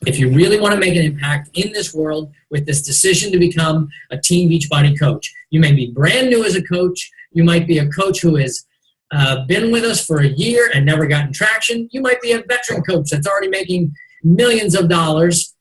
if you really want to make an impact in this world with this decision to become a Team Beachbody coach. You may be brand new as a coach. You might be a coach who has been with us for a year and never gotten traction. You might be a veteran coach that's already making millions of dollars.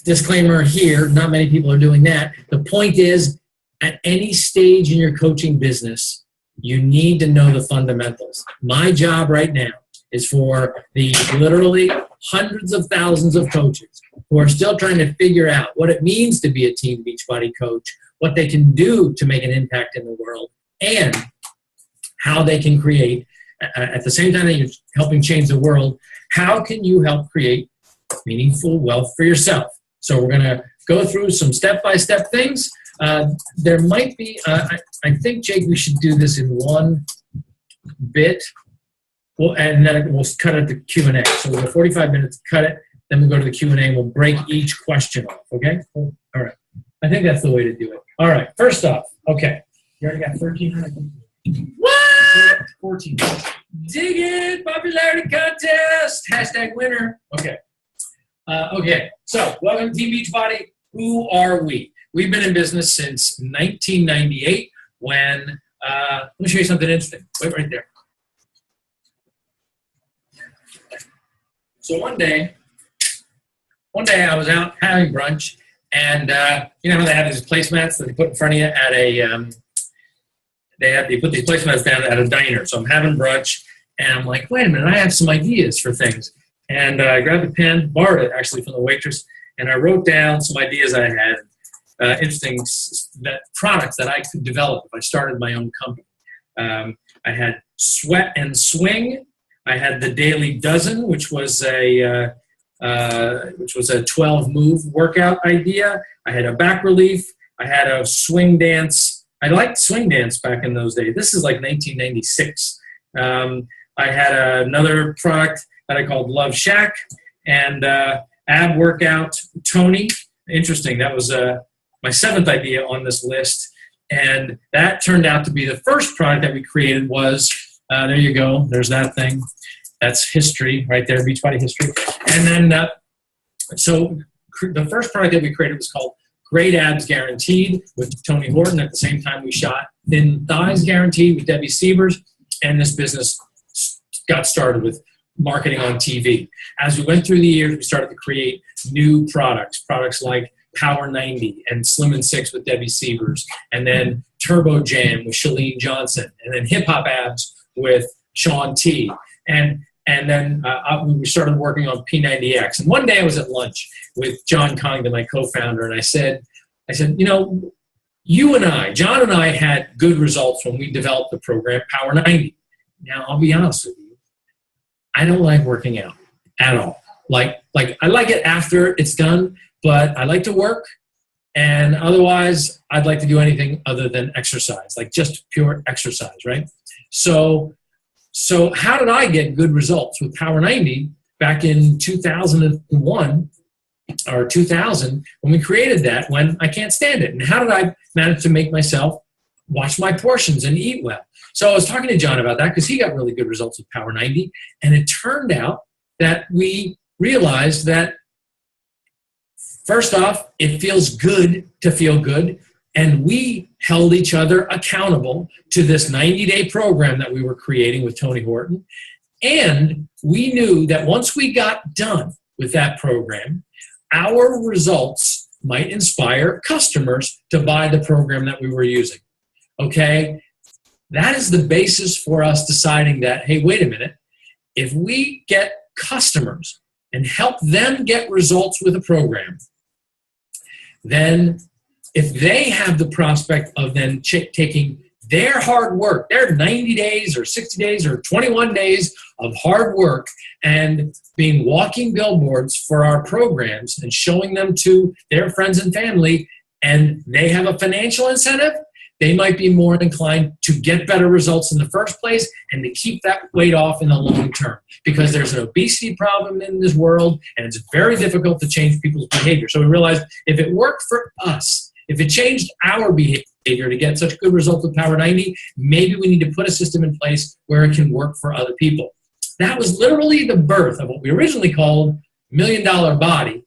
Disclaimer here, not many people are doing that. The point is, at any stage in your coaching business, you need to know the fundamentals. My job right now is for the literally hundreds of thousands of coaches who are still trying to figure out what it means to be a Team Beachbody coach, what they can do to make an impact in the world, and how they can create, at the same time that you're helping change the world, how can you help create meaningful wealth for yourself? So we're going to go through some step-by-step things. There might be, I think, Jake, we should do this in one bit. Well, and then we'll cut it to Q&A. So we'll go 45 minutes, cut it, then we'll go to the Q&A, and we'll break each question off, okay? All right. I think that's the way to do it. All right. First off, okay. You already got 1,300. What? 14. Dig it. Popularity contest. Hashtag winner. Okay. Okay. So welcome to Team Beachbody. Who are we? We've been in business since 1998 when, let me show you something interesting. Wait right there. So one day I was out having brunch, and you know how they have these placemats that they put in front of you at a, they put these placemats down at a diner. So I'm having brunch, and I'm like, wait a minute, I have some ideas for things. And I grabbed a pen, borrowed it actually from the waitress, and I wrote down some ideas I had, interesting products that I could develop if I started my own company. I had Sweat and Swing. I had the Daily Dozen, which was a 12-move workout idea. I had a back relief. I had a swing dance. I liked swing dance back in those days. This is like 1996. I had another product that I called Love Shack, and ab workout Tony. Interesting. That was my 7th idea on this list, and that turned out to be the first product that we created was, there you go. There's that thing. That's history right there, Beachbody history. And then, so the first product that we created was called Great Abs Guaranteed with Tony Horton. At the same time, we shot Thin Thighs Guaranteed with Debbie Sievers, and this business got started with marketing on TV. As we went through the years, we started to create new products like Power 90 and Slim and 6 with Debbie Sievers, and then Turbo Jam with Chalene Johnson, and then Hip Hop Abs with Shaun T. And then we started working on P90X. And one day I was at lunch with John Congdon, my co-founder, and I said, you know, you and I, John and I had good results when we developed the program Power 90. Now, I'll be honest with you, I don't like working out at all. Like I like it after it's done, but I like to work, and otherwise I'd like to do anything other than exercise, like just pure exercise, right? So how did I get good results with Power 90 back in 2001 or 2000 when we created that, when I can't stand it? And how did I manage to make myself watch my portions and eat well? So I was talking to John about that because he got really good results with Power 90. And it turned out that we realized that, first off, it feels good to feel good. And we held each other accountable to this 90-day program that we were creating with Tony Horton. And we knew that once we got done with that program, our results might inspire customers to buy the program that we were using. Okay? That is the basis for us deciding that, hey, wait a minute. If we get customers and help them get results with a program, then if they have the prospect of then taking their hard work, their 90 days or 60 days or 21 days of hard work and being walking billboards for our programs and showing them to their friends and family, and they have a financial incentive, they might be more inclined to get better results in the first place and to keep that weight off in the long term, because there's an obesity problem in this world and it's very difficult to change people's behavior. So we realized if it worked for us, if it changed our behavior to get such good results with Power 90, maybe we need to put a system in place where it can work for other people. That was literally the birth of what we originally called million-dollar body.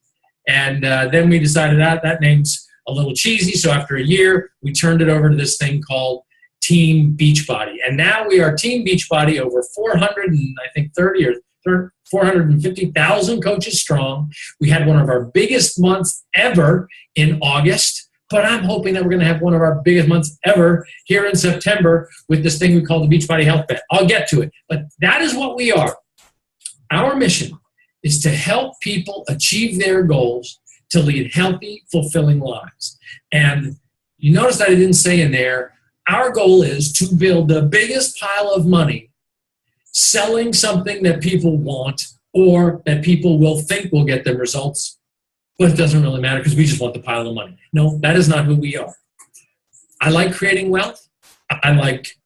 And then we decided that name's a little cheesy. So after a year, we turned it over to this thing called Team Beachbody. And now we are Team Beachbody, over 430 or 450,000 coaches strong. We had one of our biggest months ever in August, but I'm hoping that we're going to have one of our biggest months ever here in September with this thing we call the Beachbody Health Bet. I'll get to it, but that is what we are. Our mission is to help people achieve their goals to lead healthy, fulfilling lives. And you notice that I didn't say in there, our goal is to build the biggest pile of money selling something that people want or that people will think will get them results, but it doesn't really matter because we just want the pile of money. No, that is not who we are. I like creating wealth. I like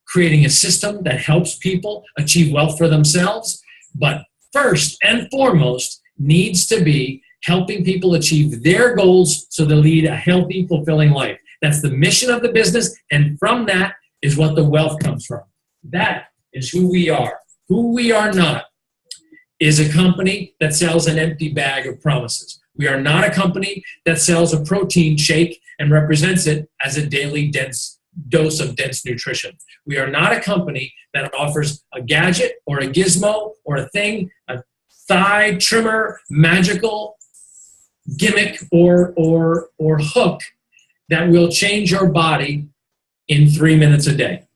creating a system that helps people achieve wealth for themselves, but first and foremost needs to be helping people achieve their goals so they lead a healthy, fulfilling life. That's the mission of the business, and from that is what the wealth comes from. That is who we are. Who we are not is a company that sells an empty bag of promises. We are not a company that sells a protein shake and represents it as a daily dose of dense nutrition. We are not a company that offers a gadget or a gizmo or a thing, a thigh trimmer, magical gimmick or hook that will change your body in 3 minutes a day.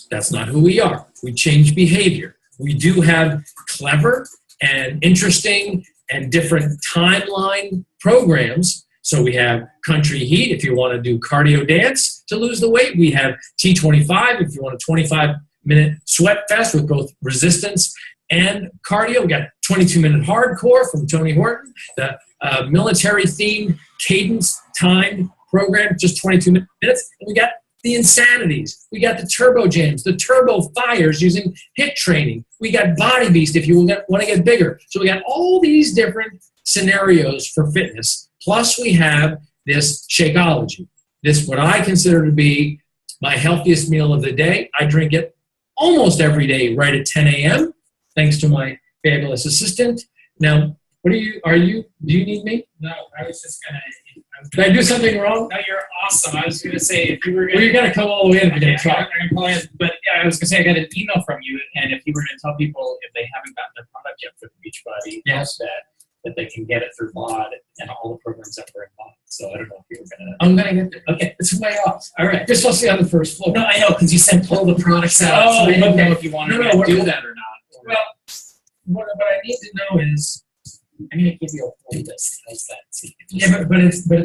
That's not who we are. We change behavior. We do have clever and interesting and different timeline programs. So we have Country Heat if you want to do cardio dance to lose the weight. We have T25 if you want a 25-minute sweat fest with both resistance and cardio. We got 22-minute hardcore from Tony Horton, the military-themed cadence-timed program, just 22 minutes. And we got the Insanities. We got the Turbo Jams, the Turbo Fires using HIIT training. We got Body Beast if you want to get bigger. So we got all these different scenarios for fitness. Plus we have this Shakeology, this what I consider to be my healthiest meal of the day. I drink it almost every day right at 10 a.m. thanks to my fabulous assistant. Now, do you need me? No, I was just going to. Did I do something wrong? No, you're awesome. I was going to say, if you were going to... Well, you got to come all the way in if you're going to try. But yeah, I was going to say, I got an email from you, and if you were going to tell people if they haven't gotten their product yet for the Beachbody, yes, that they can get it through BOD and all the programs that were in BOD. So I don't know if you were going to... I'm going to get there. Okay, it's way off. All right. You're supposed to be on the first floor. No, I know, because you said pull the products out. Oh, so I didn't know if you wanted to do that or not. Well, what I need to know is... I'm going to give you a full list. How's that? See, yeah, but it's a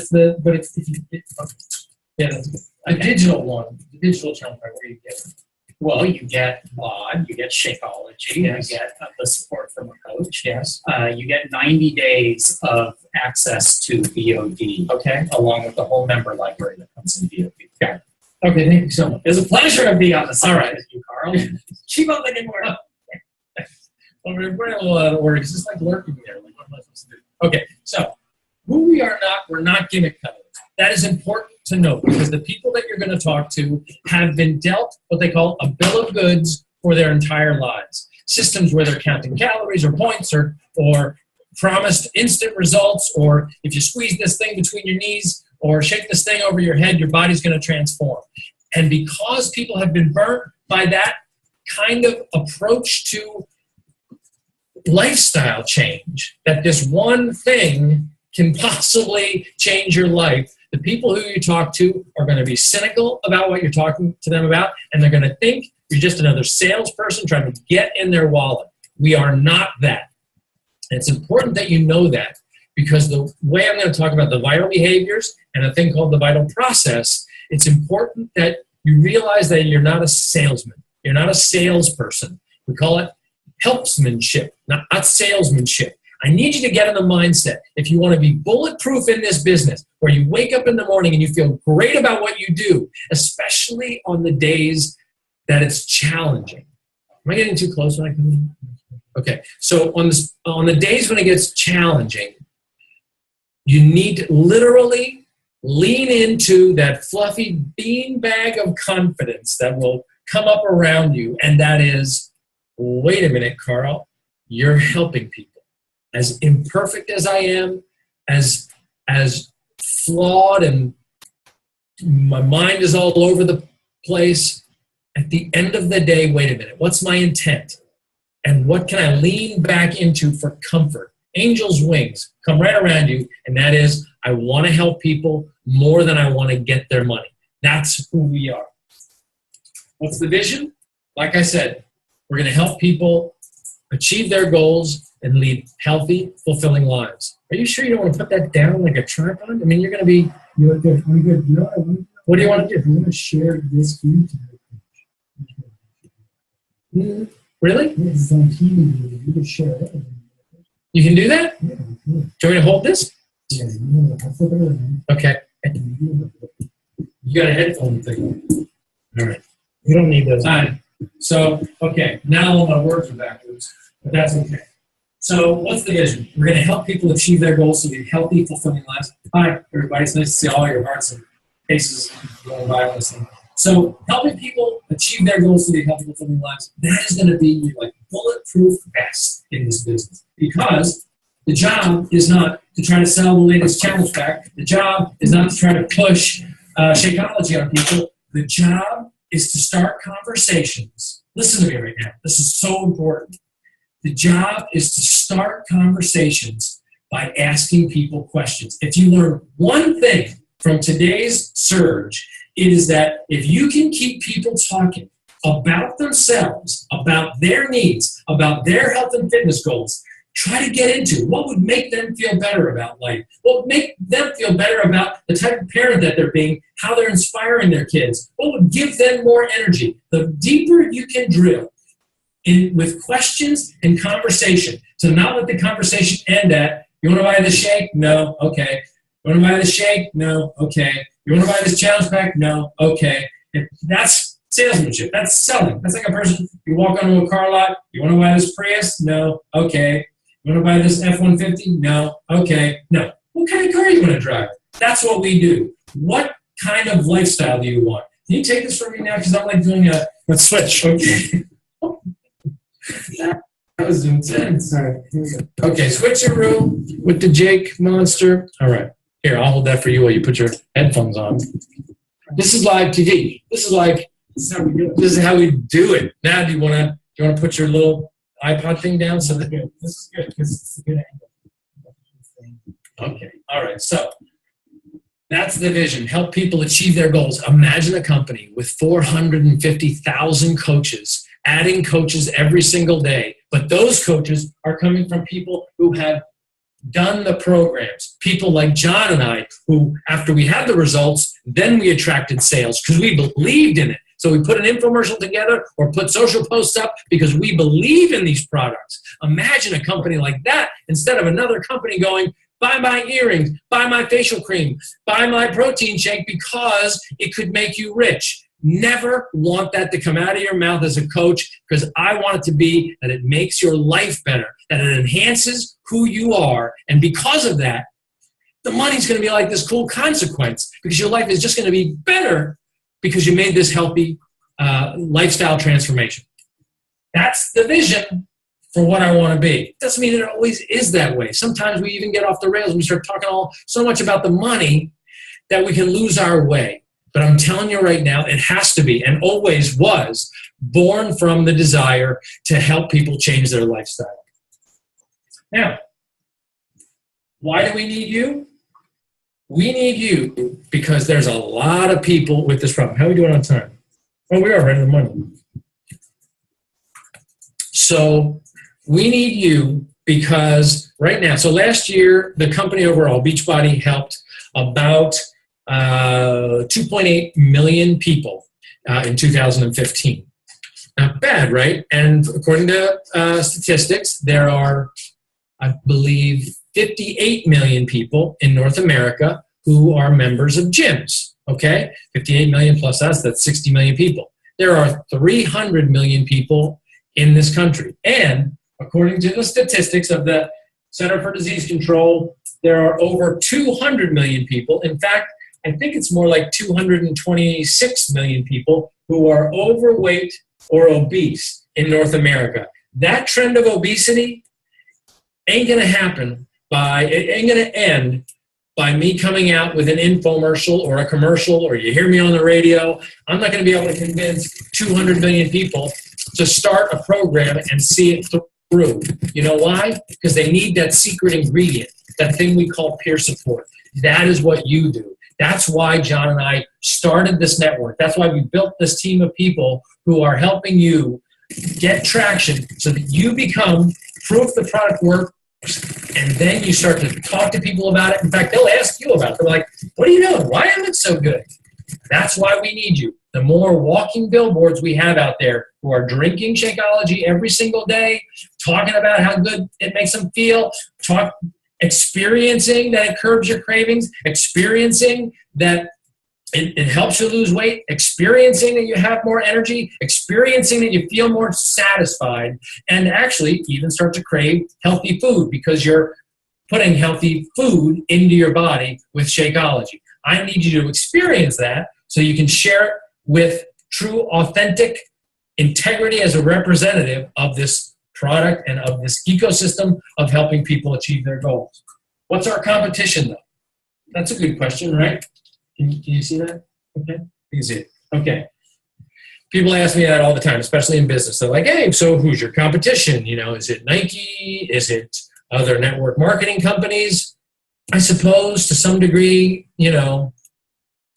digital one, the digital channel where you get it. Well, you get BOD, you get Shakeology, yes. You get the support from a coach. Yes. You get 90 days of access to VOD. Okay. Along with the whole member library that comes in VOD. Got it. Okay, thank you so much. It's a pleasure to be on the side All right. with you, Carl. Keep on thinking more. Well, we're a little out of order. It's just like lurking there. Like, what am I supposed to do? Okay, so who we are not, we're not gimmick cutters. That is important to note because the people that you're going to talk to have been dealt what they call a bill of goods for their entire lives. Systems where they're counting calories or points or promised instant results, or if you squeeze this thing between your knees or shake this thing over your head, your body's going to transform. And because people have been burnt by that kind of approach to lifestyle change, that this one thing can possibly change your life, the people who you talk to are going to be cynical about what you're talking to them about, and they're going to think you're just another salesperson trying to get in their wallet. We are not that. And it's important that you know that, because the way I'm going to talk about the vital behaviors and a thing called the vital process, it's important that you realize that you're not a salesman. You're not a salesperson. We call it helpsmanship, not salesmanship. I need you to get in the mindset, if you want to be bulletproof in this business, where you wake up in the morning and you feel great about what you do, especially on the days that it's challenging. Am I getting too close when I come in? Okay, so on the days when it gets challenging, you need to literally lean into that fluffy beanbag of confidence that will come up around you, and that is, wait a minute, Carl, you're helping people. as imperfect as I am, as flawed, and my mind is all over the place, at the end of the day, wait a minute, what's my intent? And what can I lean back into for comfort? Angel's wings come right around you, and that is, I want to help people more than I want to get their money. That's who we are. What's the vision? Like I said, we're going to help people achieve their goals and lead healthy, fulfilling lives. Are you sure you don't want to put that down like a tripod? I mean, you're going to be... I'm good. You know what do you want to do? I want to share this feed to my coach. Really? Yeah, it's on TV. You can share it. You can do that? Yeah, Do you want me to hold this? yeah. I'll flip it around. Okay. You got a headphone thing. All right. You don't need those. Fine. So, okay, now all my words are backwards, but that's okay. So, what's the vision? We're going to help people achieve their goals to lead healthy, fulfilling lives. Hi, everybody. It's nice to see all your hearts and faces going by on this thing. So, helping people achieve their goals to lead healthy, fulfilling lives, that is going to be your like bulletproof vest in this business. Because the job is not to try to sell the latest challenge pack. The job is not to try to push Shakeology on people. The job is to start conversations. Listen to me right now. This is so important. The job is to start conversations by asking people questions. If you learn one thing from today's surge, it is that if you can keep people talking about themselves, about their needs, about their health and fitness goals, try to get into what would make them feel better about life, what would make them feel better about the type of parent that they're being, how they're inspiring their kids, what would give them more energy. The deeper you can drill in with questions and conversation, so not let the conversation end at, you want to buy this shake? No. Okay. You want to buy this shake? No. Okay. You want to buy this challenge pack? No. Okay. That's salesmanship. That's selling. That's like a person, you walk onto a car lot, you want to buy this Prius? No. Okay. You want to buy this F-150? No. Okay. No. What kind of car do you want to drive? That's what we do. What kind of lifestyle do you want? Can you take this from me now? Because I'm like doing a... Let's switch. Okay. That was intense. All right, here we go. Okay, switcheroo with the Jake Monster. All right. Here, I'll hold that for you while you put your headphones on. This is live TV. This is like... This is how we do it. This is how we do it. Now, do you want to put your little iPod thing down so that... This is good because it's a good angle. Okay. All right. So that's the vision. Help people achieve their goals. Imagine a company with 450,000 coaches, adding coaches every single day. But those coaches are coming from people who have done the programs. People like John and I, who after we had the results, then we attracted sales because we believed in it. So we put an infomercial together or put social posts up because we believe in these products. Imagine a company like that instead of another company going, buy my earrings, buy my facial cream, buy my protein shake because it could make you rich. Never want that to come out of your mouth as a coach, because I want it to be that it makes your life better, that it enhances who you are. And because of that, the money's going to be like this cool consequence, because your life is just going to be better because you made this healthy lifestyle transformation. That's the vision for what I want to be. Doesn't mean it always is that way. Sometimes we even get off the rails and we start talking so much about the money that we can lose our way. But I'm telling you right now, it has to be, and always was, born from the desire to help people change their lifestyle. Now, why do we need you? We need you because there's a lot of people with this problem. How are we doing on time? Oh, we are right on the money. So we need you because right now, so last year, the company overall, Beachbody, helped about 2.8 million people in 2015. Not bad, right? And according to statistics, there are, I believe, 58 million people in North America who are members of gyms, okay? 58 million plus us, that's 60 million people. There are 300 million people in this country. And according to the statistics of the Center for Disease Control, there are over 200 million people. In fact, I think it's more like 226 million people who are overweight or obese in North America. That trend of obesity ain't going to happen it ain't going to end by me coming out with an infomercial or a commercial, or you hear me on the radio. I'm not going to be able to convince 200 million people to start a program and see it through. You know why? Because they need that secret ingredient, that thing we call peer support. That is what you do. That's why John and I started this network. That's why we built this team of people who are helping you get traction so that you become proof the product works, and then you start to talk to people about it. In fact, they'll ask you about it. They're like, what are you doing? Why am it so good? That's why we need you. The more walking billboards we have out there who are drinking Shakeology every single day, talking about how good it makes them feel, experiencing that it curbs your cravings, experiencing that it helps you lose weight, experiencing that you have more energy, experiencing that you feel more satisfied, and actually even start to crave healthy food because you're putting healthy food into your body with Shakeology. I need you to experience that so you can share it with true, authentic integrity as a representative of this product and of this ecosystem of helping people achieve their goals. What's our competition, though? That's a good question, right? Can you see that? Okay, you can see it. Okay. People ask me that all the time, especially in business. They're like, hey, so who's your competition? You know, is it Nike? Is it other network marketing companies? I suppose to some degree, you know,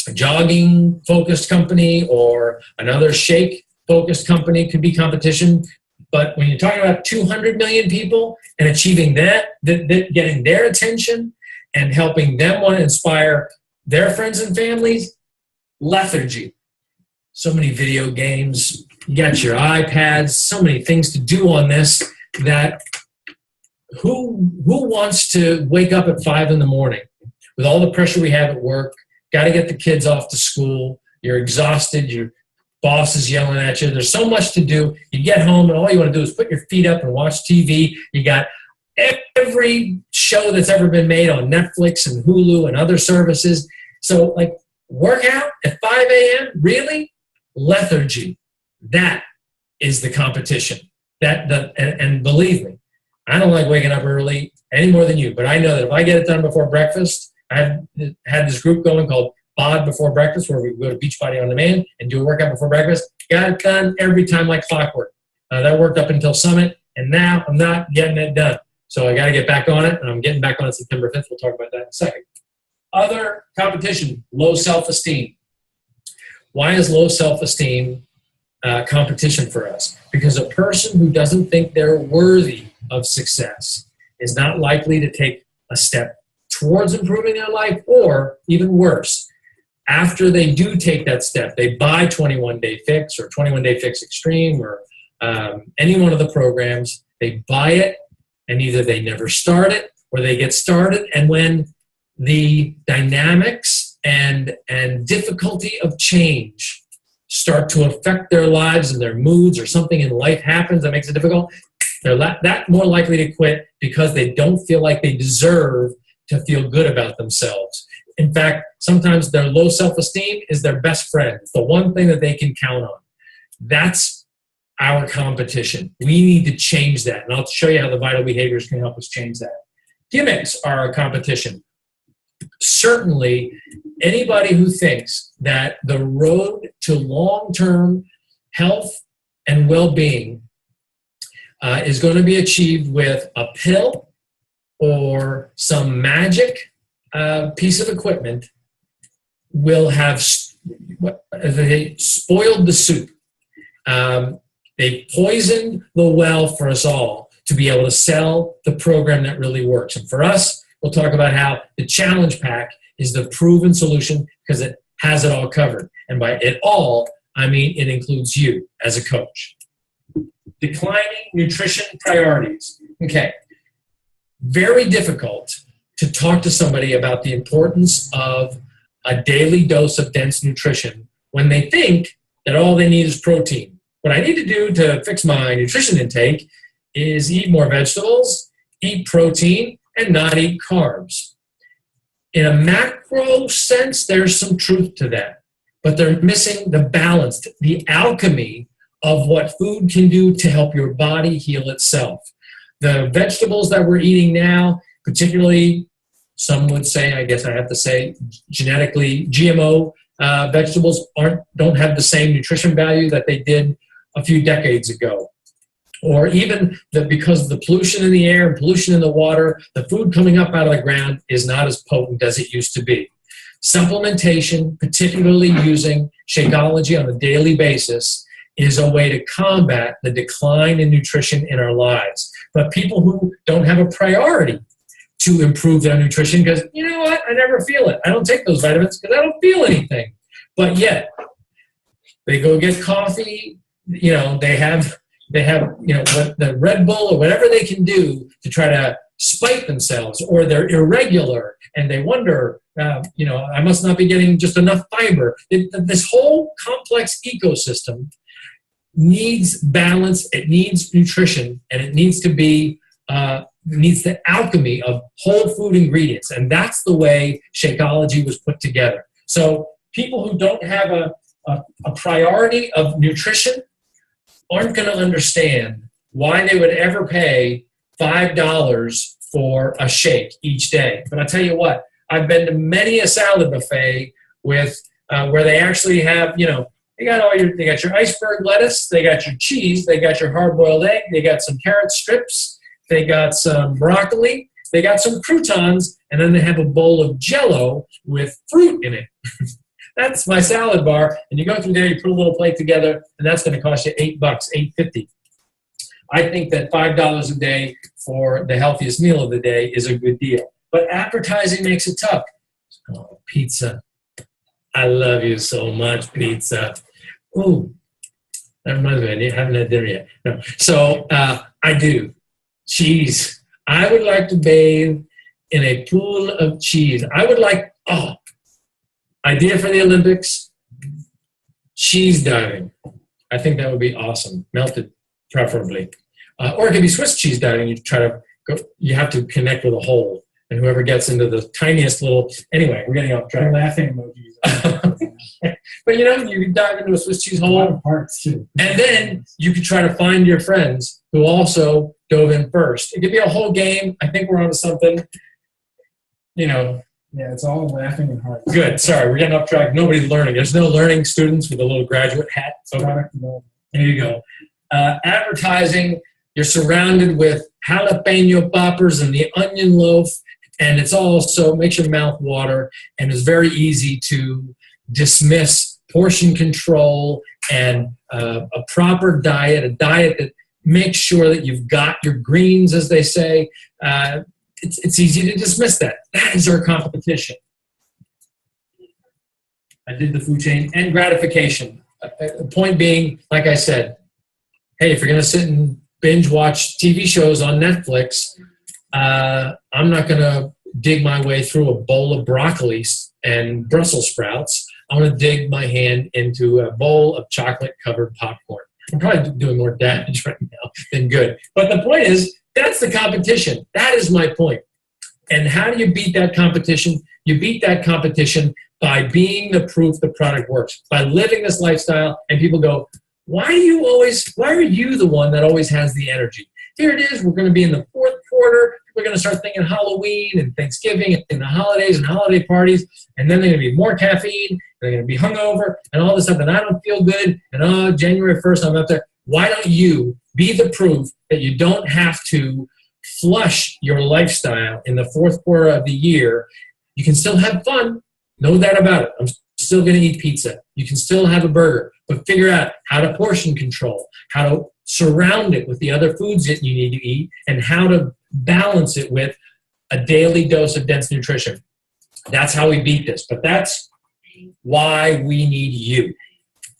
a jogging-focused company or another shake-focused company could be competition. But when you're talking about 200 million people and achieving that getting their attention and helping them want to inspire their friends and families, lethargy. So many video games, you got your iPads, so many things to do on this that who wants to wake up at 5 in the morning with all the pressure we have at work, got to get the kids off to school, you're exhausted, your boss is yelling at you, there's so much to do, you get home and all you want to do is put your feet up and watch TV, you got every show that's ever been made on Netflix and Hulu and other services. So, like, work out at 5 a.m., really? Lethargy. That is the competition. And believe me, I don't like waking up early any more than you, but I know that if I get it done before breakfast, I've had this group going called BOD Before Breakfast, where we go to Beachbody On Demand and do a workout before breakfast. Got it done every time like clockwork. That worked up until Summit, and now I'm not getting it done. So I got to get back on it, and I'm getting back on it September 5th. We'll talk about that in a second. Other competition, low self-esteem. Why is low self-esteem competition for us? Because a person who doesn't think they're worthy of success is not likely to take a step towards improving their life, or even worse, after they do take that step, they buy 21 Day Fix or 21 Day Fix Extreme or any one of the programs, they buy it, and either they never start it or they get started, and when the dynamics and difficulty of change start to affect their lives and their moods, or something in life happens that makes it difficult, they're that more likely to quit because they don't feel like they deserve to feel good about themselves. In fact, sometimes their low self-esteem is their best friend. It's the one thing that they can count on. That's our competition. We need to change that, and I'll show you how the vital behaviors can help us change that. Gimmicks are our competition. Certainly, anybody who thinks that the road to long-term health and well-being is going to be achieved with a pill or some magic piece of equipment will have they spoiled the soup. They poisoned the well for us all to be able to sell the program that really works. And for us, we'll talk about how the Challenge Pack is the proven solution because it has it all covered. And by it all, I mean it includes you as a coach. Declining nutrition priorities. Okay. Very difficult to talk to somebody about the importance of a daily dose of dense nutrition when they think that all they need is protein. What I need to do to fix my nutrition intake is eat more vegetables, eat protein, and not eat carbs. In a macro sense, there's some truth to that, but they're missing the balance, the alchemy of what food can do to help your body heal itself. The vegetables that we're eating now, particularly, some would say, I guess I have to say, genetically GMO vegetables don't have the same nutrition value that they did a few decades ago. Or even that because of the pollution in the air and pollution in the water, the food coming up out of the ground is not as potent as it used to be. Supplementation, particularly using Shakeology on a daily basis, is a way to combat the decline in nutrition in our lives. But people who don't have a priority to improve their nutrition because, you know what, I never feel it. I don't take those vitamins because I don't feel anything. But yet, they go get coffee, you know, they have you know, the Red Bull or whatever they can do to try to spite themselves, or they're irregular and they wonder, you know, I must not be getting just enough fiber. This whole complex ecosystem needs balance, it needs nutrition, and it needs to be, needs the alchemy of whole food ingredients. And that's the way Shakeology was put together. So people who don't have a priority of nutrition aren't going to understand why they would ever pay $5 for a shake each day. But I'll tell you what, I've been to many a salad buffet with where they actually have, you know, they got your iceberg lettuce, they got your cheese, they got your hard-boiled egg, they got some carrot strips, they got some broccoli, they got some croutons, and then they have a bowl of Jell-O with fruit in it. That's my salad bar, and you go through there, you put a little plate together, and that's going to cost you $8, $8.50. I think that $5 a day for the healthiest meal of the day is a good deal. But advertising makes it tough. Oh, pizza. I love you so much, pizza. Ooh, that reminds me, I haven't had dinner yet. No. So I do. Cheese. I would like to bathe in a pool of cheese. I would like, idea for the Olympics, cheese diving. I think that would be awesome. Melted, preferably. Or it could be Swiss cheese diving. You try to go, you have to connect with a hole. And whoever gets into the tiniest little, anyway, we're getting off track. Laughing emojis. But you know, you can dive into a Swiss cheese A lot hole. of parts too. And then you could try to find your friends who also dove in first. It could be a whole game. I think we're onto something. You know, Yeah, it's all laughing and hearts. good. Sorry, we're getting off track. Nobody's learning. There's no learning students with a little graduate hat. So Product development. there you go. Advertising, you're surrounded with jalapeno poppers and the onion loaf, and it's also makes your mouth water, and it's very easy to dismiss portion control and a proper diet, a diet that makes sure that you've got your greens, as they say. It's easy to dismiss that. That is our competition. I did the food chain and gratification. The point being, like I said, hey, if you're going to sit and binge watch TV shows on Netflix, I'm not going to dig my way through a bowl of broccoli and Brussels sprouts. I'm going to dig my hand into a bowl of chocolate-covered popcorn. I'm probably doing more damage right now than good. But the point is, that's the competition. That is my point. And how do you beat that competition? You beat that competition by being the proof the product works, by living this lifestyle, and people go, why are you the one that always has the energy? Here it is, we're going to be in the fourth quarter, we're going to start thinking Halloween and Thanksgiving and the holidays and holiday parties, and then there's going to be more caffeine, they're going to be hungover, and all this stuff, and I don't feel good, and January 1st, I'm up there. Why don't you be the proof that you don't have to flush your lifestyle in the fourth quarter of the year? You can still have fun, no doubt about it. I'm still going to eat pizza. You can still have a burger, but figure out how to portion control, how to surround it with the other foods that you need to eat, and how to balance it with a daily dose of dense nutrition. That's how we beat this. But that's why we need you.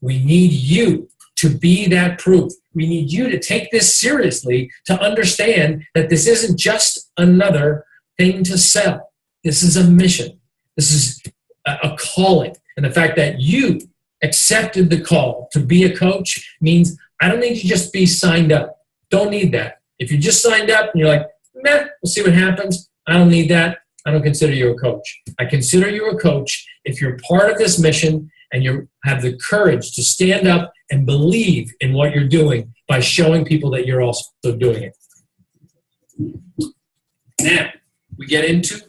We need you to be that proof. We need you to take this seriously, to understand that this isn't just another thing to sell. This is a mission. This is a calling. And the fact that you accepted the call to be a coach means I don't need you to just be signed up. Don't need that. If you just signed up and you're like, we'll see what happens. I don't need that. I don't consider you a coach. I consider you a coach if you're part of this mission and you have the courage to stand up and believe in what you're doing by showing people that you're also doing it. Now, we get into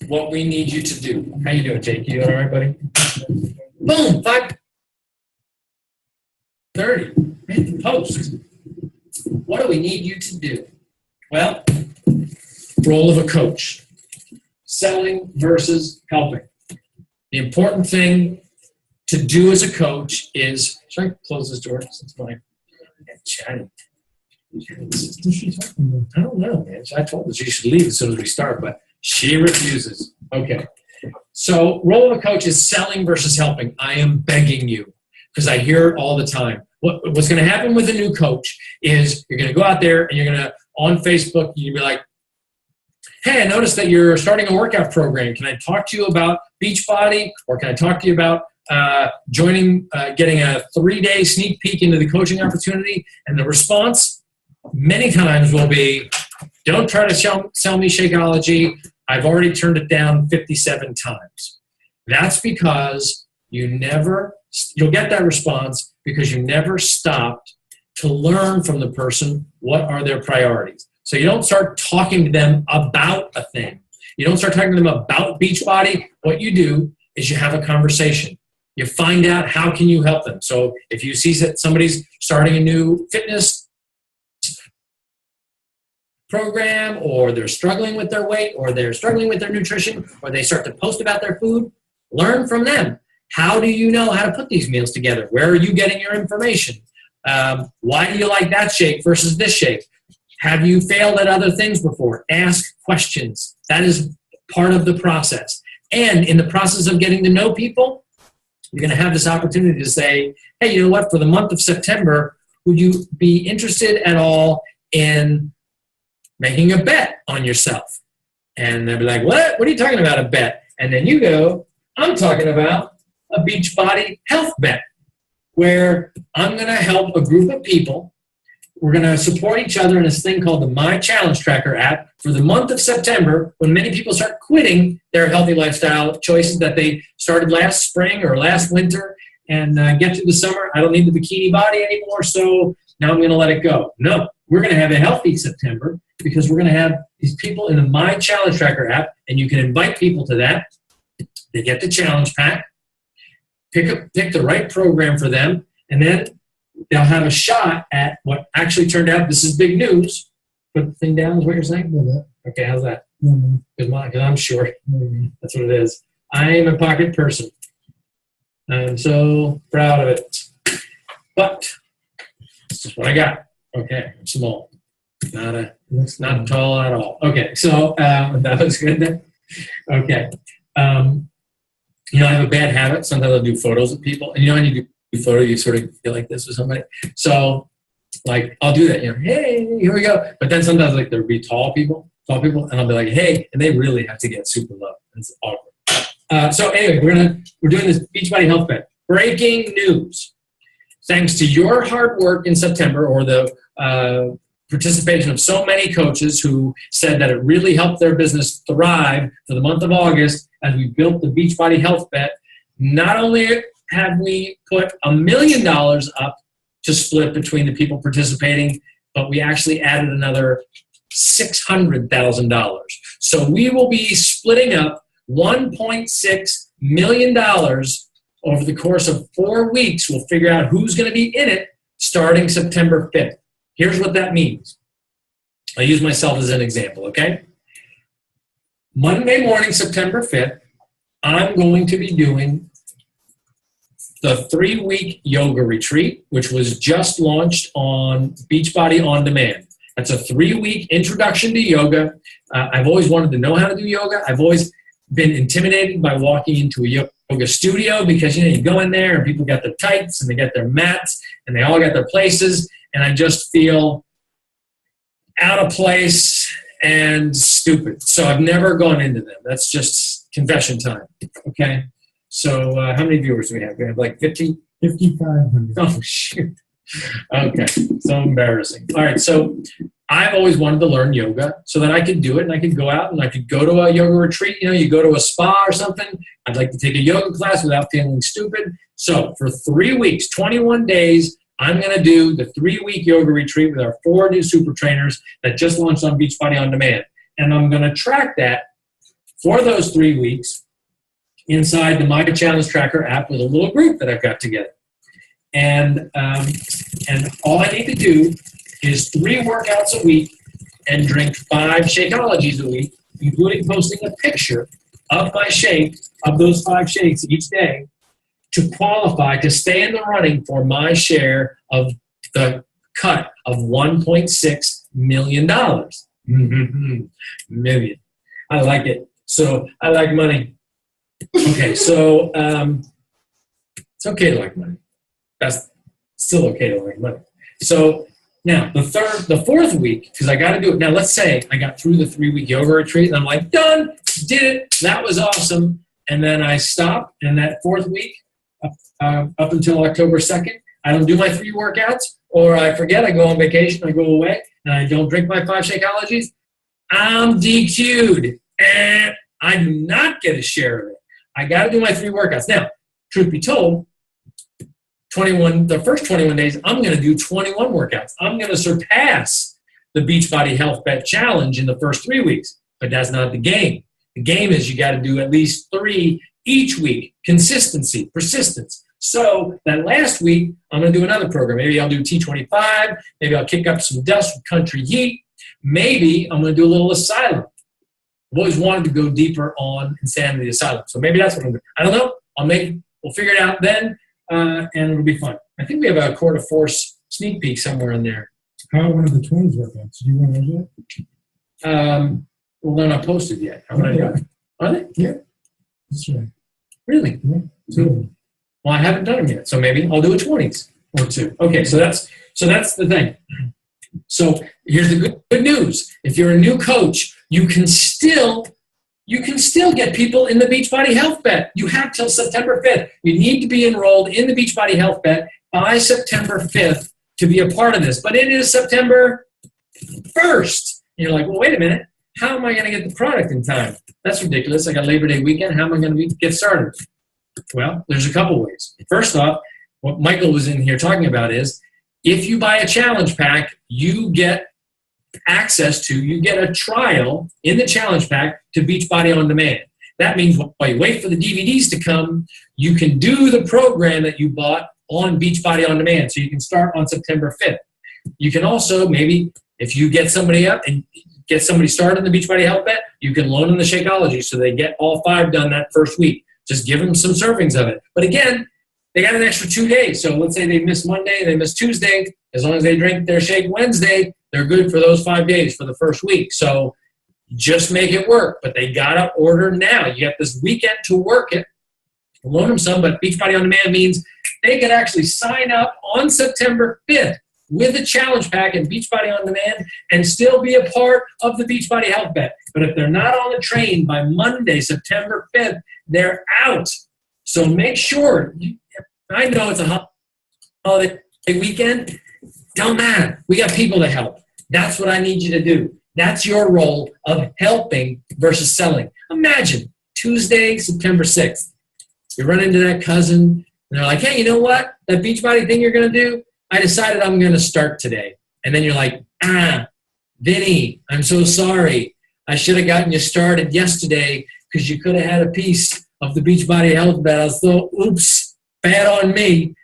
what we need you to do. How you doing, Jake? You doing all right, buddy? Boom, 5:30. Hit the post. What do we need you to do? Well, role of a coach. Selling versus helping. The important thing to do as a coach is, should I close this door since my chatting? I don't know, man. I told her she should leave as soon as we start, but she refuses. Okay. So, role of a coach is selling versus helping. I am begging you, because I hear it all the time. What's going to happen with a new coach is you're going to go out there and you're going to, on Facebook, you'll be like, hey, I noticed that you're starting a workout program. Can I talk to you about Beachbody, or can I talk to you about getting a 3-day sneak peek into the coaching opportunity? And the response many times will be, don't try to sell me Shakeology. I've already turned it down 57 times. That's because you'll get that response because you never stopped to learn from the person what are their priorities. So you don't start talking to them about a thing. You don't start talking to them about Beachbody. What you do is you have a conversation. You find out how can you help them. So if you see that somebody's starting a new fitness program, or they're struggling with their weight, or they're struggling with their nutrition, or they start to post about their food, learn from them. How do you know how to put these meals together? Where are you getting your information? Why do you like that shake versus this shake? Have you failed at other things before? Ask questions. That is part of the process. And in the process of getting to know people, you're going to have this opportunity to say, hey, you know what? For the month of September, would you be interested at all in making a bet on yourself? And they'll be like, what? What are you talking about, a bet? And then you go, I'm talking about a Beachbody health bet, where I'm going to help a group of people. We're going to support each other in this thing called the My Challenge Tracker app for the month of September, when many people start quitting their healthy lifestyle choices that they started last spring or last winter, and get to the summer. I don't need the bikini body anymore, so now I'm going to let it go. No, we're going to have a healthy September because we're going to have these people in the My Challenge Tracker app, and you can invite people to that. They get the challenge pack, pick the right program for them, and then they'll have a shot at what actually turned out. This is big news. Put the thing down is what you're saying? Okay, how's that? Because I'm short. That's what it is. I am a pocket person. I'm so proud of it. But this is what I got. Okay, I'm small. Not tall at all. Okay, so that was good then. Okay. I have a bad habit. Sometimes I'll do photos of people. And when you do photo, you sort of feel like this with somebody. So, I'll do that. Hey, here we go. But then sometimes, there'll be tall people, and I'll be like, hey, and they really have to get super low. It's awkward. So anyway, we're doing this Beachbody Health Bet. Breaking news. Thanks to your hard work in September, or the participation of so many coaches who said that it really helped their business thrive for the month of August as we built the Beachbody Health Bet, not only have we put $1 million up to split between the people participating, but we actually added another $600,000. So we will be splitting up $1.6 million over the course of 4 weeks. We'll figure out who's going to be in it starting September 5th. Here's what that means. I'll use myself as an example, okay? Monday morning, September 5th, I'm going to be doing the 3-week yoga retreat, which was just launched on Beachbody On Demand. That's a 3-week introduction to yoga. I've always wanted to know how to do yoga. I've always been intimidated by walking into a yoga studio because, you go in there and people got their tights and they got their mats and they all got their places, and I just feel out of place and stupid. So I've never gone into them. That's just confession time, okay? So how many viewers do we have? We have 50? 5,500. Oh, shoot. Okay, so embarrassing. All right, so I've always wanted to learn yoga so that I could do it and I could go out and I could go to a yoga retreat. You go to a spa or something. I'd like to take a yoga class without feeling stupid. So for 3 weeks, 21 days, I'm going to do the 3-week yoga retreat with our 4 new super trainers that just launched on Beachbody On Demand. And I'm going to track that for those 3 weeks inside the My Challenge Tracker app with a little group that I've got together. And all I need to do is 3 workouts a week and drink 5 Shakeologies a week, including posting a picture of my shake, of those 5 shakes each day, to qualify to stay in the running for my share of the cut of $1.6 million. Million. I like it. So I like money. Okay, so it's okay to like money. That's still okay to like money. So now the 4th week, because I got to do it. Now let's say I got through the 3-week yoga retreat and I'm like, done, did it. That was awesome. And then I stop, and that 4th week, up until October 2nd, I don't do my 3 workouts, or I forget, I go on vacation, I go away, and I don't drink my 5 Shakeologies. I'm DQ'd, and I do not get a share of it. I got to do my 3 workouts. Now, truth be told, the first 21 days, I'm going to do 21 workouts. I'm going to surpass the Beachbody Health Bet Challenge in the first 3 weeks, but that's not the game. The game is you got to do at least 3 each week. Consistency, persistence. So that last week, I'm going to do another program. Maybe I'll do T25. Maybe I'll kick up some dust with Country Heat. Maybe I'm going to do a little Asylum. I've always wanted to go deeper on Insanity Asylum. So maybe that's what I'm doing. I don't know. We'll figure it out then, and it'll be fun. I think we have a Court of Force sneak peek somewhere in there. How are one of the twins workouts? Do you want to know that? Well, they're not posted yet. Are they? Yeah. That's right. Really? Yeah. 2 of them. Well, I haven't done them yet, so maybe I'll do a 20s or 2. Okay, so that's the thing. So here's the good news. If you're a new coach, you can still get people in the Beachbody Health Bet. You have till September 5th. You need to be enrolled in the Beachbody Health Bet by September 5th to be a part of this. But it is September 1st. And you're like, well, wait a minute. How am I going to get the product in time? That's ridiculous. I got Labor Day weekend. How am I going to get started? Well, there's a couple ways. First off, what Michael was in here talking about is if you buy a challenge pack, you get you get a trial in the challenge pack to Beachbody On Demand. That means while you wait for the DVDs to come, you can do the program that you bought on Beachbody On Demand. So you can start on September 5th. You can also maybe, if you get somebody up and get somebody started in the Beachbody Health Bet, you can loan them the Shakeology so they get all 5 done that first week. Just give them some servings of it. But again, they got an extra 2 days. So let's say they miss Monday, they miss Tuesday. As long as they drink their shake Wednesday, they're good for those 5 days for the first week. So just make it work. But they got to order now. You got this weekend to work it. Loan them some, but Beachbody On Demand means they can actually sign up on September 5th with a challenge pack and Beachbody On Demand and still be a part of the Beachbody Health Bet. But if they're not on the train by Monday, September 5th, they're out. So make sure, I know it's a holiday weekend, don't matter. We got people to help. That's what I need you to do. That's your role of helping versus selling. Imagine Tuesday, September 6th. You run into that cousin, and they're like, hey, you know what? That Beachbody thing you're going to do, I decided I'm going to start today. And then you're like, Vinny, I'm so sorry. I should have gotten you started yesterday because you could have had a piece of the Beachbody Health Bet. I was so, oops, bad on me.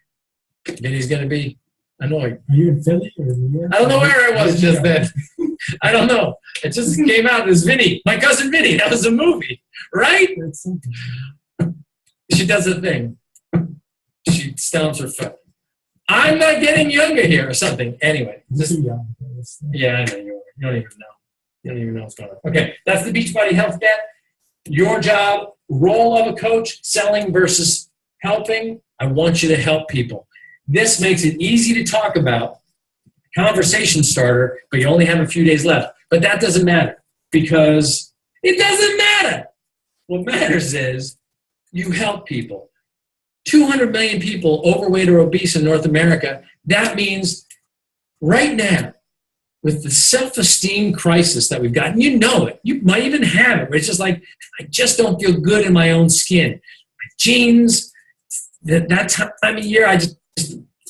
Vinny's going to be annoyed. Are you in Philly or New York? I don't know where I was just then. I don't know. It just came out as Vinny, my cousin Vinny. That was a movie, right? That's something. She does a thing. She stamps her foot. I'm not getting younger here or something. Anyway. Too young. Yeah, I know you are. You don't even know. You don't even know what's going on. Okay, that's the Beachbody Health Bet. Your job, role of a coach, selling versus helping. I want you to help people. This makes it easy to talk about, conversation starter, but you only have a few days left. But that doesn't matter because it doesn't matter. What matters is you help people. 200 million people overweight or obese in North America. That means right now, with the self-esteem crisis that we've got, and you know it, you might even have it, where it's just like, I just don't feel good in my own skin. My jeans, that time of year, I just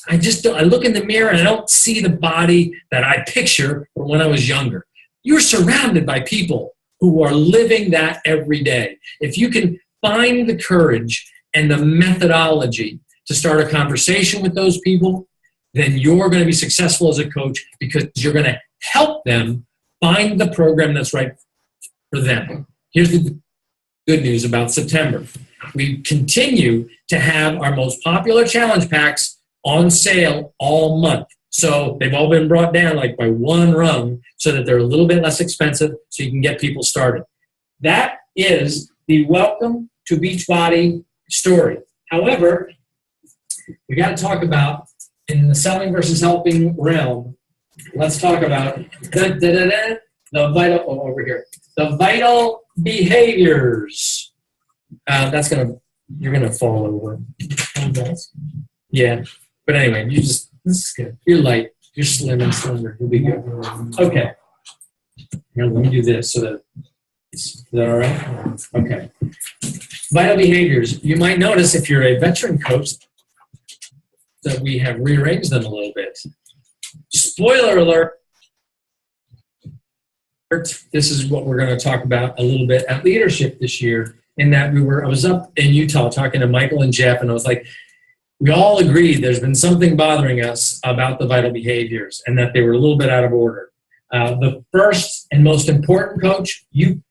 I look in the mirror and I don't see the body that I picture from when I was younger. You're surrounded by people who are living that every day. If you can find the courage and the methodology to start a conversation with those people, then you're going to be successful as a coach because you're going to help them find the program that's right for them. Here's the good news about September. We continue to have our most popular challenge packs on sale all month. So they've all been brought down like by one rung so that they're a little bit less expensive so you can get people started. That is the Welcome to Beachbody story. However, we got to talk about, in the selling versus helping realm, let's talk about the vital, over here, the vital behaviors. You're gonna fall over. Yeah, but anyway, this is good. You're light, you're slim and slender. You'll be good. Okay. Here, let me do this so that is that all right? Okay. Vital behaviors. You might notice if you're a veteran coach that we have rearranged them a little bit. Spoiler alert. This is what we're going to talk about a little bit at leadership this year. In that I was up in Utah talking to Michael and Jeff, and I was like, we all agreed there's been something bothering us about the vital behaviors and that they were a little bit out of order. The first and most important, coach, you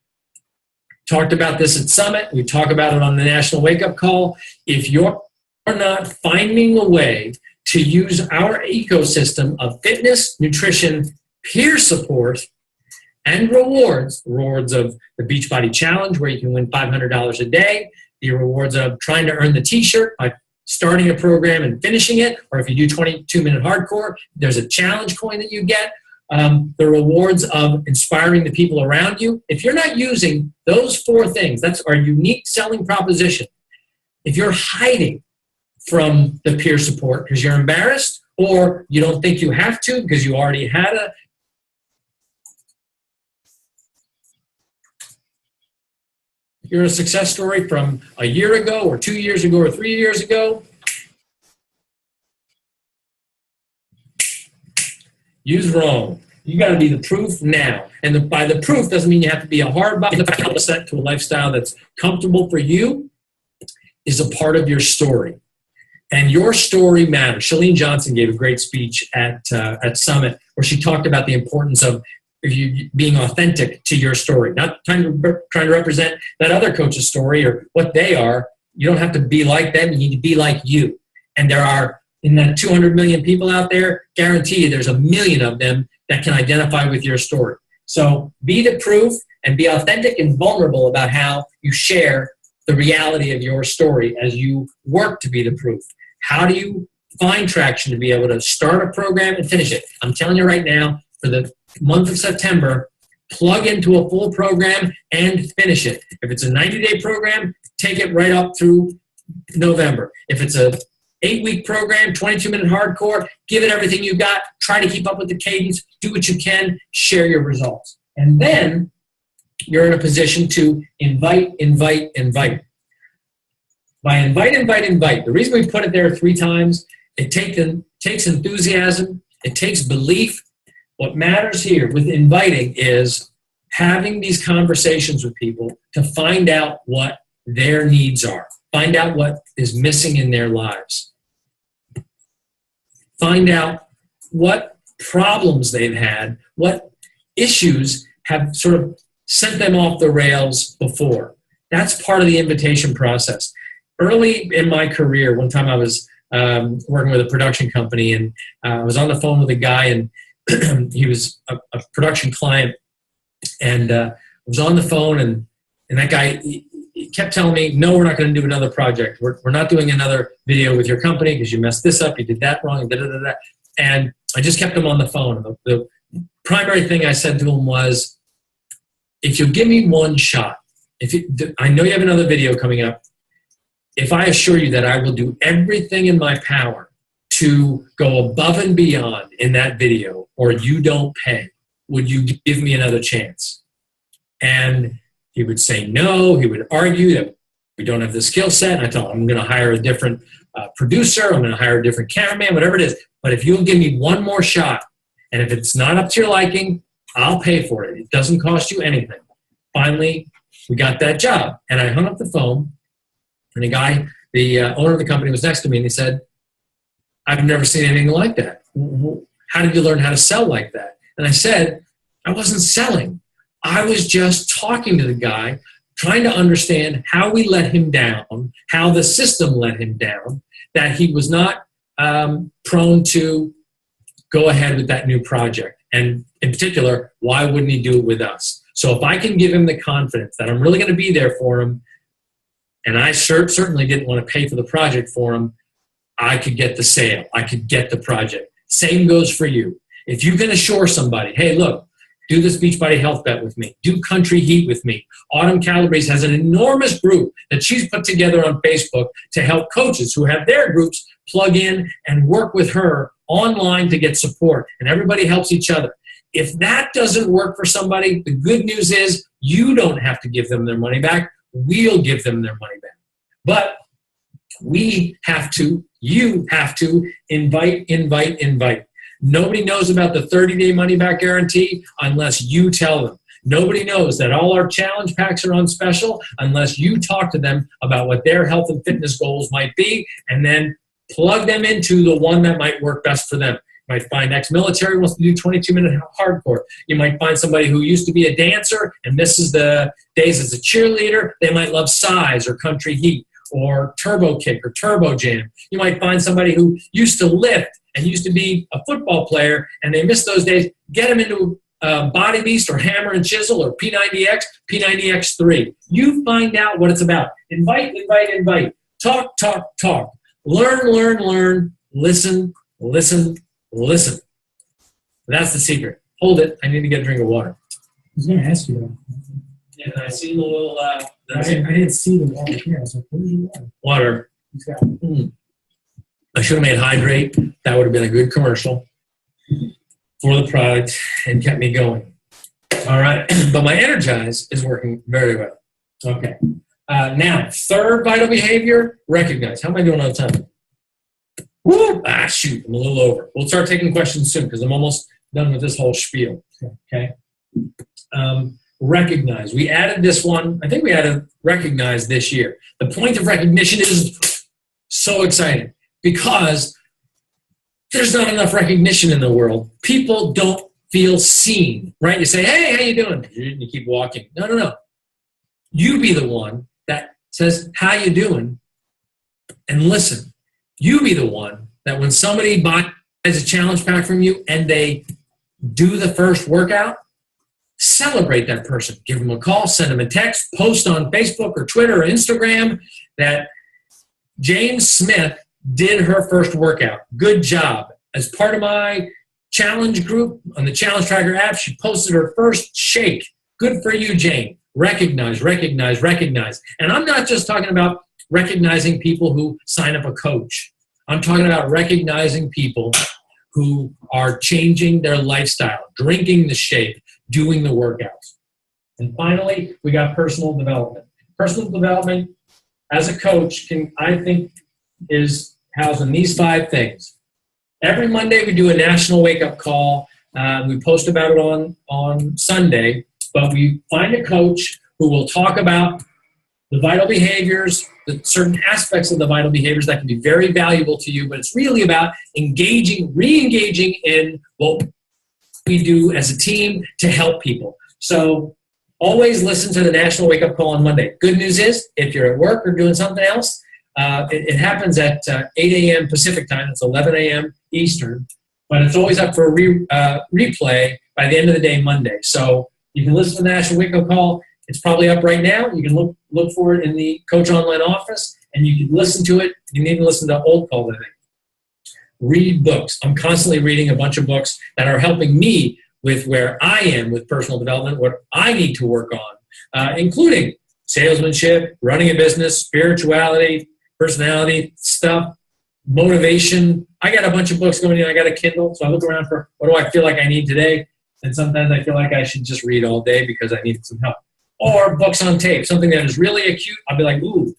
talked about this at Summit. We talk about it on the National Wake Up Call. If you're not finding a way to use our ecosystem of fitness, nutrition, peer support, and rewards of the Beachbody Challenge, where you can win $500 a day, the rewards of trying to earn the t-shirt by starting a program and finishing it, or if you do 22-minute hardcore, there's a challenge coin that you get, the rewards of inspiring the people around you. If you're not using those four things, that's our unique selling proposition. If you're hiding from the peer support because you're embarrassed, or you don't think you have to because you already had you're a success story from a year ago or 2 years ago or 3 years ago, use wrong. You got to be the proof now. And by the proof doesn't mean you have to be a hard body. The set to a lifestyle that's comfortable for you is a part of your story. And your story matters. Chalene Johnson gave a great speech at Summit where she talked about the importance of you being authentic to your story, not trying to represent that other coach's story or what they are. You don't have to be like them. You need to be like you. And there are, in that 200 million people out there, guarantee you there's 1 million of them that can identify with your story. So be the proof and be authentic and vulnerable about how you share the reality of your story as you work to be the proof. How do you find traction to be able to start a program and finish it? I'm telling you right now, for the month of September, plug into a full program and finish it. If it's a 90-day program, take it right up through November. If it's a 8-week program, 22-minute hardcore, give it everything you got. Try to keep up with the cadence. Do what you can. Share your results. And then you're in a position to invite. By invite, the reason we put it there 3 times, it takes enthusiasm. It takes belief. What matters here with inviting is having these conversations with people to find out what their needs are. Find out what is missing in their lives. Find out what problems they've had, what issues have sort of sent them off the rails before. That's part of the invitation process. Early in my career, one time I was working with a production company, and I was on the phone with a guy, and he was a production client, and I was on the phone, and that guy he kept telling me, no, we're not going to do another project. We're not doing another video with your company because you messed this up, you did that wrong, and I just kept him on the phone. The primary thing I said to him was, if you give me one shot, I know you have another video coming up, if I assure you that I will do everything in my power to go above and beyond in that video, or you don't pay, would you give me another chance? And he would say no. He would argue that we don't have the skill set. And I told him I'm going to hire a different producer. I'm going to hire a different cameraman, whatever it is. But if you'll give me one more shot, and if it's not up to your liking, I'll pay for it. It doesn't cost you anything. Finally, we got that job. And I hung up the phone, and the owner of the company was next to me, and he said, I've never seen anything like that. How did you learn how to sell like that? And I said, I wasn't selling. I was just talking to the guy, trying to understand how we let him down, how the system let him down, that he was not prone to go ahead with that new project. And in particular, why wouldn't he do it with us? So if I can give him the confidence that I'm really going to be there for him, and I certainly didn't want to pay for the project for him, I could get the sale. I could get the project. Same goes for you. If you can assure somebody, hey, look, do this Beachbody Health Bet with me. Do Country Heat with me. Autumn Calabrese has an enormous group that she's put together on Facebook to help coaches who have their groups plug in and work with her online to get support. And everybody helps each other. If that doesn't work for somebody, the good news is you don't have to give them their money back. We'll give them their money back. But you have to invite. Nobody knows about the 30-day money-back guarantee unless you tell them. Nobody knows that all our challenge packs are on special unless you talk to them about what their health and fitness goals might be and then plug them into the one that might work best for them. You might find ex-military wants to do 22-minute hardcore. You might find somebody who used to be a dancer and misses the days as a cheerleader. They might love Size or Country Heat or Turbo Kick or Turbo Jam. You might find somebody who used to lift and used to be a football player, and they miss those days. Get them into Body Beast or Hammer and Chisel or P90X, P90X3. You find out what it's about. Invite. Talk. Learn. Listen. That's the secret. Hold it. I need to get a drink of water. I was going to ask you that. And I see the little... I didn't see the water here. I was like, where's your water? Water. Exactly. I should have made Hydrate. That would have been a good commercial for the product and kept me going. All right. But my Energize is working very well. Okay. Now, third vital behavior, recognize. How am I doing on time? Woo! Shoot. I'm a little over. We'll start taking questions soon because I'm almost done with this whole spiel. Okay. Recognize. We added this one. I think we added recognize this year. The point of recognition is so exciting because there's not enough recognition in the world. People don't feel seen, right? You say, hey, how you doing? And you keep walking. No. You be the one that says, how you doing? And listen. You be the one that when somebody buys a challenge pack from you and they do the first workout, celebrate that person. Give them a call, send them a text, post on Facebook or Twitter or Instagram that Jane Smith did her first workout. Good job. As part of my challenge group on the Challenge Tracker app, she posted her first shake. Good for you, Jane. Recognize. And I'm not just talking about recognizing people who sign up a coach. I'm talking about recognizing people who are changing their lifestyle, drinking the shake, doing the workouts. And finally, we got personal development. Personal development as a coach is housed in these 5 things. Every Monday we do a national wake-up call. We post about it on Sunday, but we find a coach who will talk about the vital behaviors, the certain aspects of the vital behaviors that can be very valuable to you, but it's really about re-engaging in what we do as a team to help people. So always listen to the National Wake Up Call on Monday. Good news is, if you're at work or doing something else, it happens at 8 a.m. Pacific time. It's 11 a.m. Eastern, but it's always up for a replay by the end of the day Monday. So you can listen to the National Wake Up Call. It's probably up right now. You can look for it in the Coach Online office, and you can listen to it. You can even listen to old calls, I think. Read books. I'm constantly reading a bunch of books that are helping me with where I am with personal development, what I need to work on, including salesmanship, running a business, spirituality, personality stuff, motivation. I got a bunch of books going in. I got a Kindle, so I look around for what do I feel like I need today, and sometimes I feel like I should just read all day because I need some help. Or books on tape, something that is really acute. I'll be like, ooh,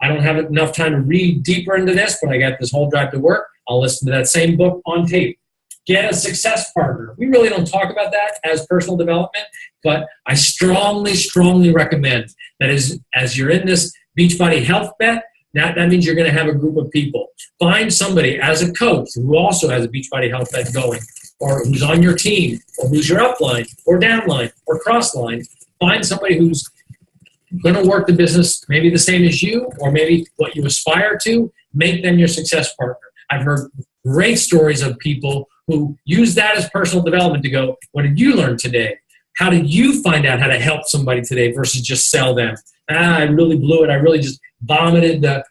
I don't have enough time to read deeper into this, but I got this whole drive to work. I'll listen to that same book on tape. Get a success partner. We really don't talk about that as personal development, but I strongly, strongly recommend that as you're in this Beachbody Health Bet, that means you're going to have a group of people. Find somebody as a coach who also has a Beachbody Health Bet going, or who's on your team, or who's your upline, or downline, or crossline. Find somebody who's going to work the business maybe the same as you, or maybe what you aspire to. Make them your success partner. I've heard great stories of people who use that as personal development to go, what did you learn today? How did you find out how to help somebody today versus just sell them? I really blew it. I really just vomited the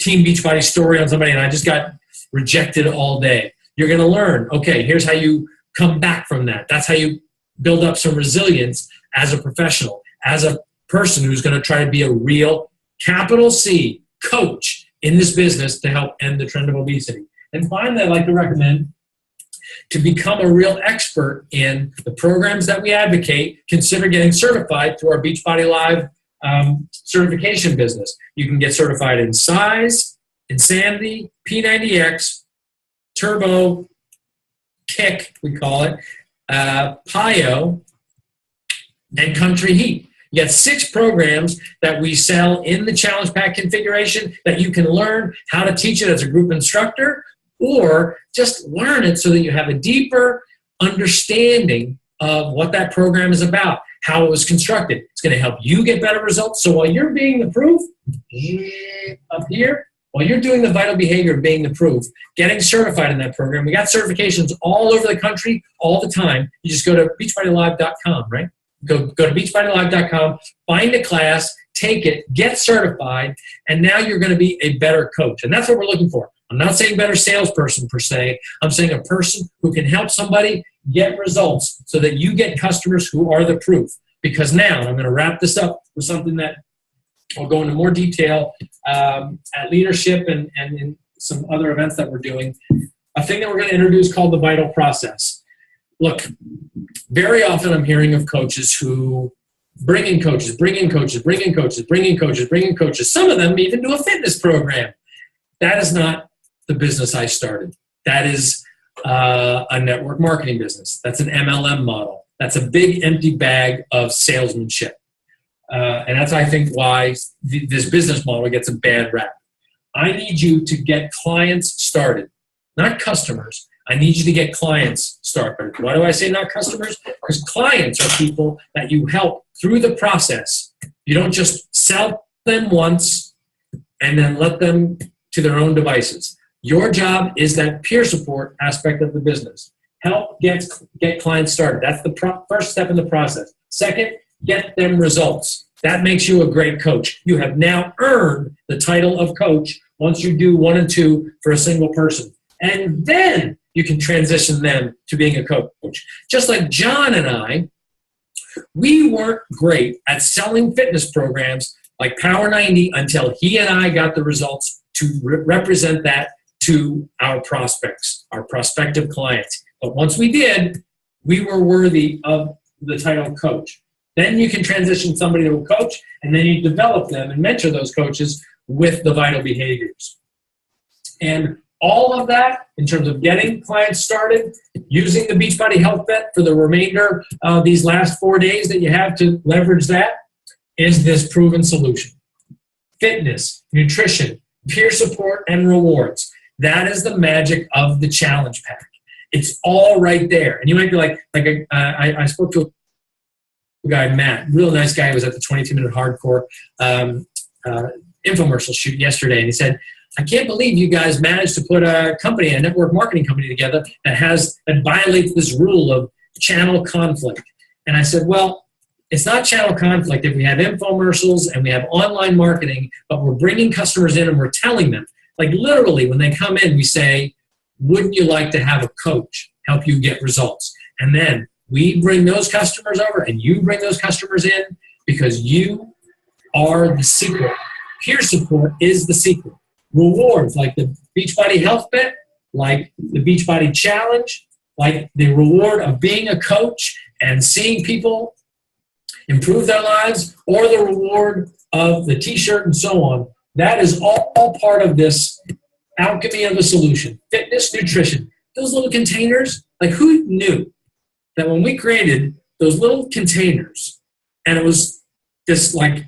Team Beachbody story on somebody and I just got rejected all day. You're going to learn, okay, here's how you come back from that. That's how you build up some resilience as a professional, as a person who's going to try to be a real, capital C, coach in this business to help end the trend of obesity. And finally, I'd like to recommend to become a real expert in the programs that we advocate, consider getting certified through our Beachbody Live certification business. You can get certified in Size, Insanity, P90X, Turbo, Kick, we call it, PIO, and Country Heat. You got 6 programs that we sell in the Challenge Pack configuration that you can learn how to teach it as a group instructor, or just learn it so that you have a deeper understanding of what that program is about, how it was constructed. It's going to help you get better results. So while you're being the proof, up here, while you're doing the vital behavior of being the proof, getting certified in that program, we got certifications all over the country all the time. You just go to beachbodylive.com, right? Go to beachbodylive.com, find a class, take it, get certified, and now you're going to be a better coach. And that's what we're looking for. I'm not saying better salesperson per se. I'm saying a person who can help somebody get results so that you get customers who are the proof. Because now, and I'm going to wrap this up with something that I'll go into more detail at leadership and in some other events that we're doing, a thing that we're going to introduce called the vital process. Look, very often I'm hearing of coaches who bring in coaches. Some of them even do a fitness program. That is not the business I started. That is a network marketing business. That's an MLM model. That's a big empty bag of salesmanship. And that's, I think, why this business model gets a bad rap. I need you to get clients started, not customers. I need you to get clients started. Why do I say not customers? Because clients are people that you help through the process. You don't just sell them once and then let them to their own devices. Your job is that peer support aspect of the business. Help get clients started. That's the first step in the process. Second, get them results. That makes you a great coach. You have now earned the title of coach once you do 1 and 2 for a single person. And then you can transition them to being a coach. Just like John and I, we weren't great at selling fitness programs like Power 90 until he and I got the results to represent that to our prospects, our prospective clients. But once we did, we were worthy of the title coach. Then you can transition somebody to a coach, and then you develop them and mentor those coaches with the vital behaviors. And all of that, in terms of getting clients started, using the Beachbody Health Bet for the remainder of these last 4 days that you have to leverage that, is this proven solution. Fitness, nutrition, peer support, and rewards. That is the magic of the Challenge Pack. It's all right there. And you might be like I spoke to a guy, Matt, real nice guy, who was at the 22-minute hardcore infomercial shoot yesterday, and he said, I can't believe you guys managed to put a company, a network marketing company together that violates this rule of channel conflict. And I said, well, it's not channel conflict if we have infomercials and we have online marketing, but we're bringing customers in and we're telling them, like literally when they come in, we say, wouldn't you like to have a coach help you get results? And then we bring those customers over and you bring those customers in because you are the secret. Peer support is the secret. Rewards like the Beachbody Health Bet, like the Beachbody Challenge, like the reward of being a coach and seeing people improve their lives, or the reward of the t-shirt and so on. That is all part of this alchemy of a solution. Fitness, nutrition. Those little containers, like who knew that when we created those little containers, and it was this like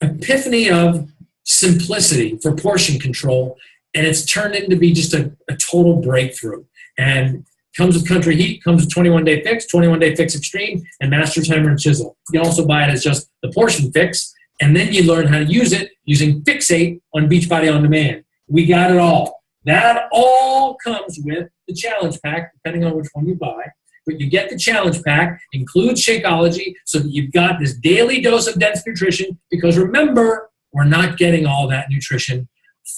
epiphany of simplicity for portion control, and it's turned into be just a total breakthrough. And comes with Country Heat, comes with 21-Day Fix, 21-Day Fix Extreme, and Master's Hammer and Chisel. You also buy it as just the portion fix, and then you learn how to use it using Fixate on Beachbody On Demand. We got it all. That all comes with the challenge pack, depending on which one you buy. But you get the challenge pack, includes Shakeology, so that you've got this daily dose of dense nutrition, because remember, we're not getting all that nutrition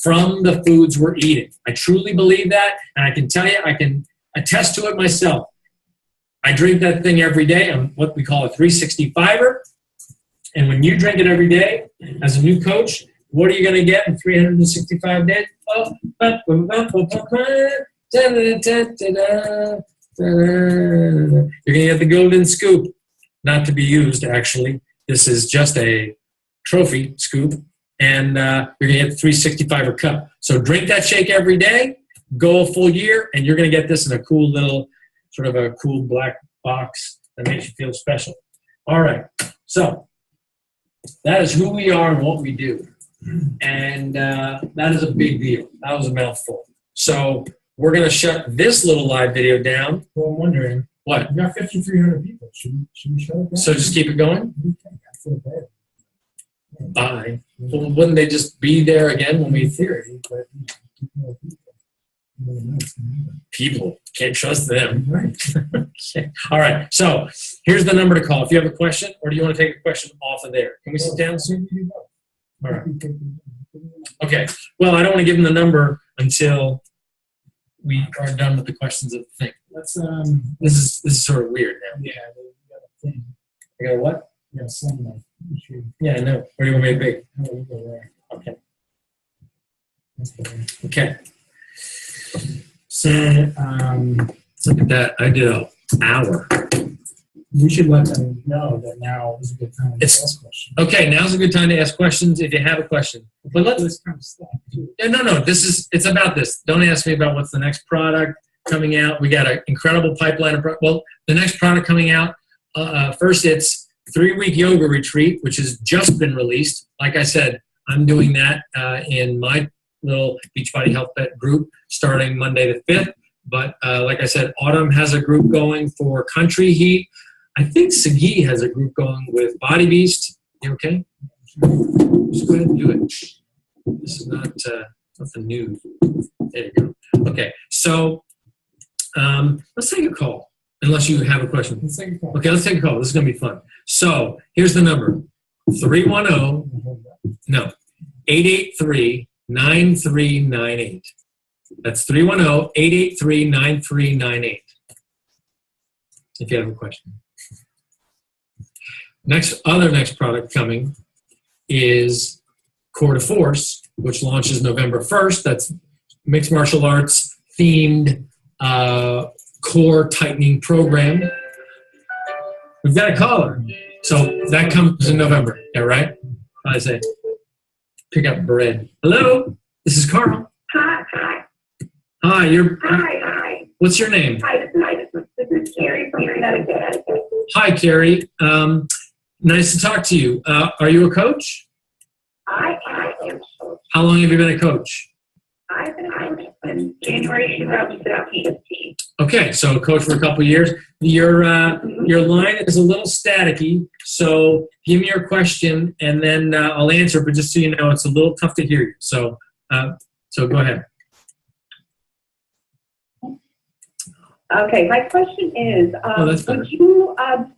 from the foods we're eating. I truly believe that, and I can tell you, I can attest to it myself. I drink that thing every day. I'm what we call a 365er. And when you drink it every day, as a new coach, what are you going to get in 365 days? You're going to get the golden scoop. Not to be used, actually. This is just a trophy scoop. And you're going to get the 365er cup. So drink that shake every day. Go a full year, and you're going to get this in a cool little, sort of a cool black box that makes you feel special. All right. So that is who we are and what we do. And that is a big deal. That was a mouthful. So we're going to shut this little live video down. Well, I'm wondering. What? We got 5,300 people. Should we shut it down? So just keep it going? I feel bad. Bye. Well, wouldn't they just be there again when we theory, but people can't trust them. Right. Okay. All right. So here's the number to call if you have a question, or do you want to take a question off of there? Can we sit down soon? All right. Okay. Well, I don't want to give them the number until we are done with the questions of the thing. Let's This is sort of weird now. yeah, we got a thing. I got a what? We got a sunlight. Yeah, I know. Where do you want me to be? Oh, we go there. Okay. That's better. Okay. So Look at that. I did an hour. we should let them know that now is a good time to ask questions. Okay, now's a good time to ask questions if you have a question. But let's This kind of stuff too. no. It's about this. Don't ask me about what's the next product coming out. We got an incredible pipeline of the next product coming out. First, it's 3-week yoga retreat, which has just been released. Like I said, I'm doing that in my little Beachbody Health Pet group starting Monday the 5th. But like I said, Autumn has a group going for Country Heat. I think Sagi has a group going with Body Beast. You okay? Just go ahead and do it. This is not nothing new. There you go. Okay, so let's take a call, unless you have a question. Let's take a call. Okay, let's take a call. This is going to be fun. So here's the number. 883-9398. That's 310-883-9398. If you have a question. Next product coming is Core to Force, which launches November 1st. That's mixed martial arts themed core tightening program. We've got a caller. So that comes in November. Yeah, right? I say, pick up bread. Hello, this is Carl. Hi. Hi, Hi. what's your name? Hi, this is Carrie from Connecticut. Hi, Carrie. Nice to talk to you. Are you a coach? I am. How long have you been a coach? I've been a coach since January 2015. Okay, so a coach for a couple of years. Your line is a little staticky, so give me your question, and then I'll answer. But just so you know, it's a little tough to hear you. So go ahead. Okay, my question is, that's better. would you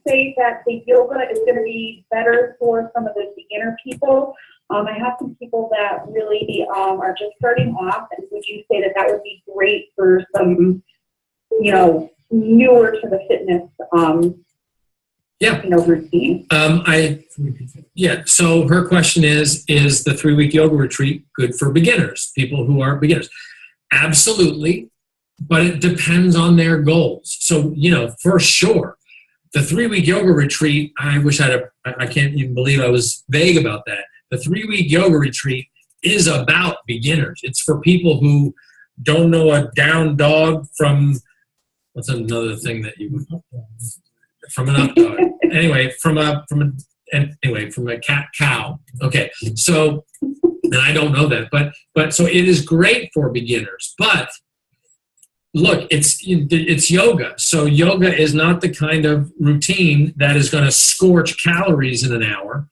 say that the yoga is going to be better for some of the beginner people? I have some people that really are just starting off, and would you say that would be great for some, newer to the fitness, routine? So her question is the 3-week yoga retreat good for beginners, people who are beginners? Absolutely. But it depends on their goals. So, for sure, the 3-week yoga retreat, I can't even believe I was vague about that. The 3-week yoga retreat is about beginners. It's for people who don't know a down dog from, what's another thing that you would, from an up dog. Anyway, from a cow. Okay, so, and I don't know that, but so it is great for beginners. But look, it's yoga. So yoga is not the kind of routine that is going to scorch calories in an hour